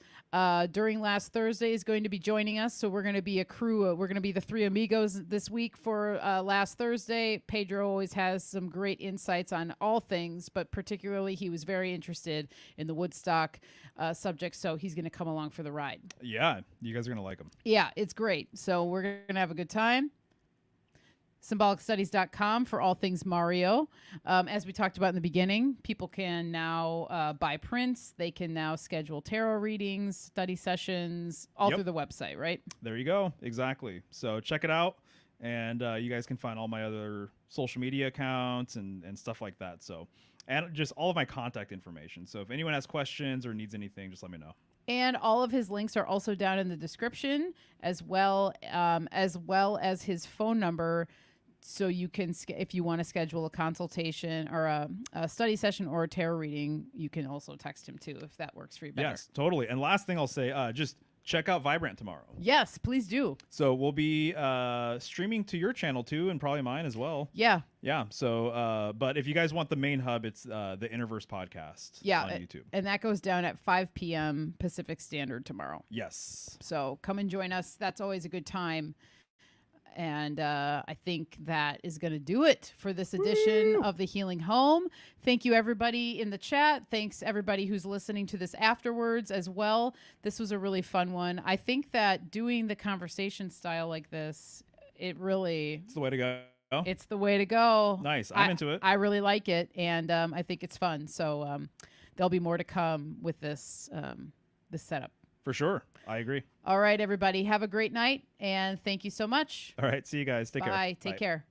during last Thursday, is going to be joining us. So we're going to be a crew. We're going to be the three amigos this week for last Thursday. Pedro always has some great insights on all things, but particularly he was very interested in the Woodstock subject. So he's going to come along for the ride. Yeah, you guys are going to like him. Yeah, it's great. So we're going to have a good time. Symbolicstudies.com for all things Mario. As we talked about in the beginning, people can now buy prints. They can now schedule tarot readings, study sessions, all through the website, right? There you go. Exactly. So check it out. And you guys can find all my other social media accounts and stuff like that. So, and just all of my contact information. So if anyone has questions or needs anything, just let me know. And all of his links are also down in the description, as well as his phone number. So you can, if you want to schedule a consultation or a study session or a tarot reading, you can also text him too, if that works for you better. Yes, totally. And last thing I'll say, just check out Vibrant tomorrow. Yes, please do. So we'll be streaming to your channel too, and probably mine as well. Yeah. Yeah. So, but if you guys want the main hub, it's the Interverse podcast on YouTube. And that goes down at 5 p.m. Pacific Standard tomorrow. Yes. So come and join us. That's always a good time. And I think that is going to do it for this edition of The Healing Home. Thank you, everybody in the chat. Thanks, everybody who's listening to this afterwards as well. This was a really fun one. I think that doing the conversation style like this, it's the way to go. It's the way to go. Nice. I'm into it. I really like it, and I think it's fun. So there'll be more to come with this setup. For sure. I agree. All right, everybody. Have a great night, and thank you so much. All right. See you guys. Take care. Bye. Take care.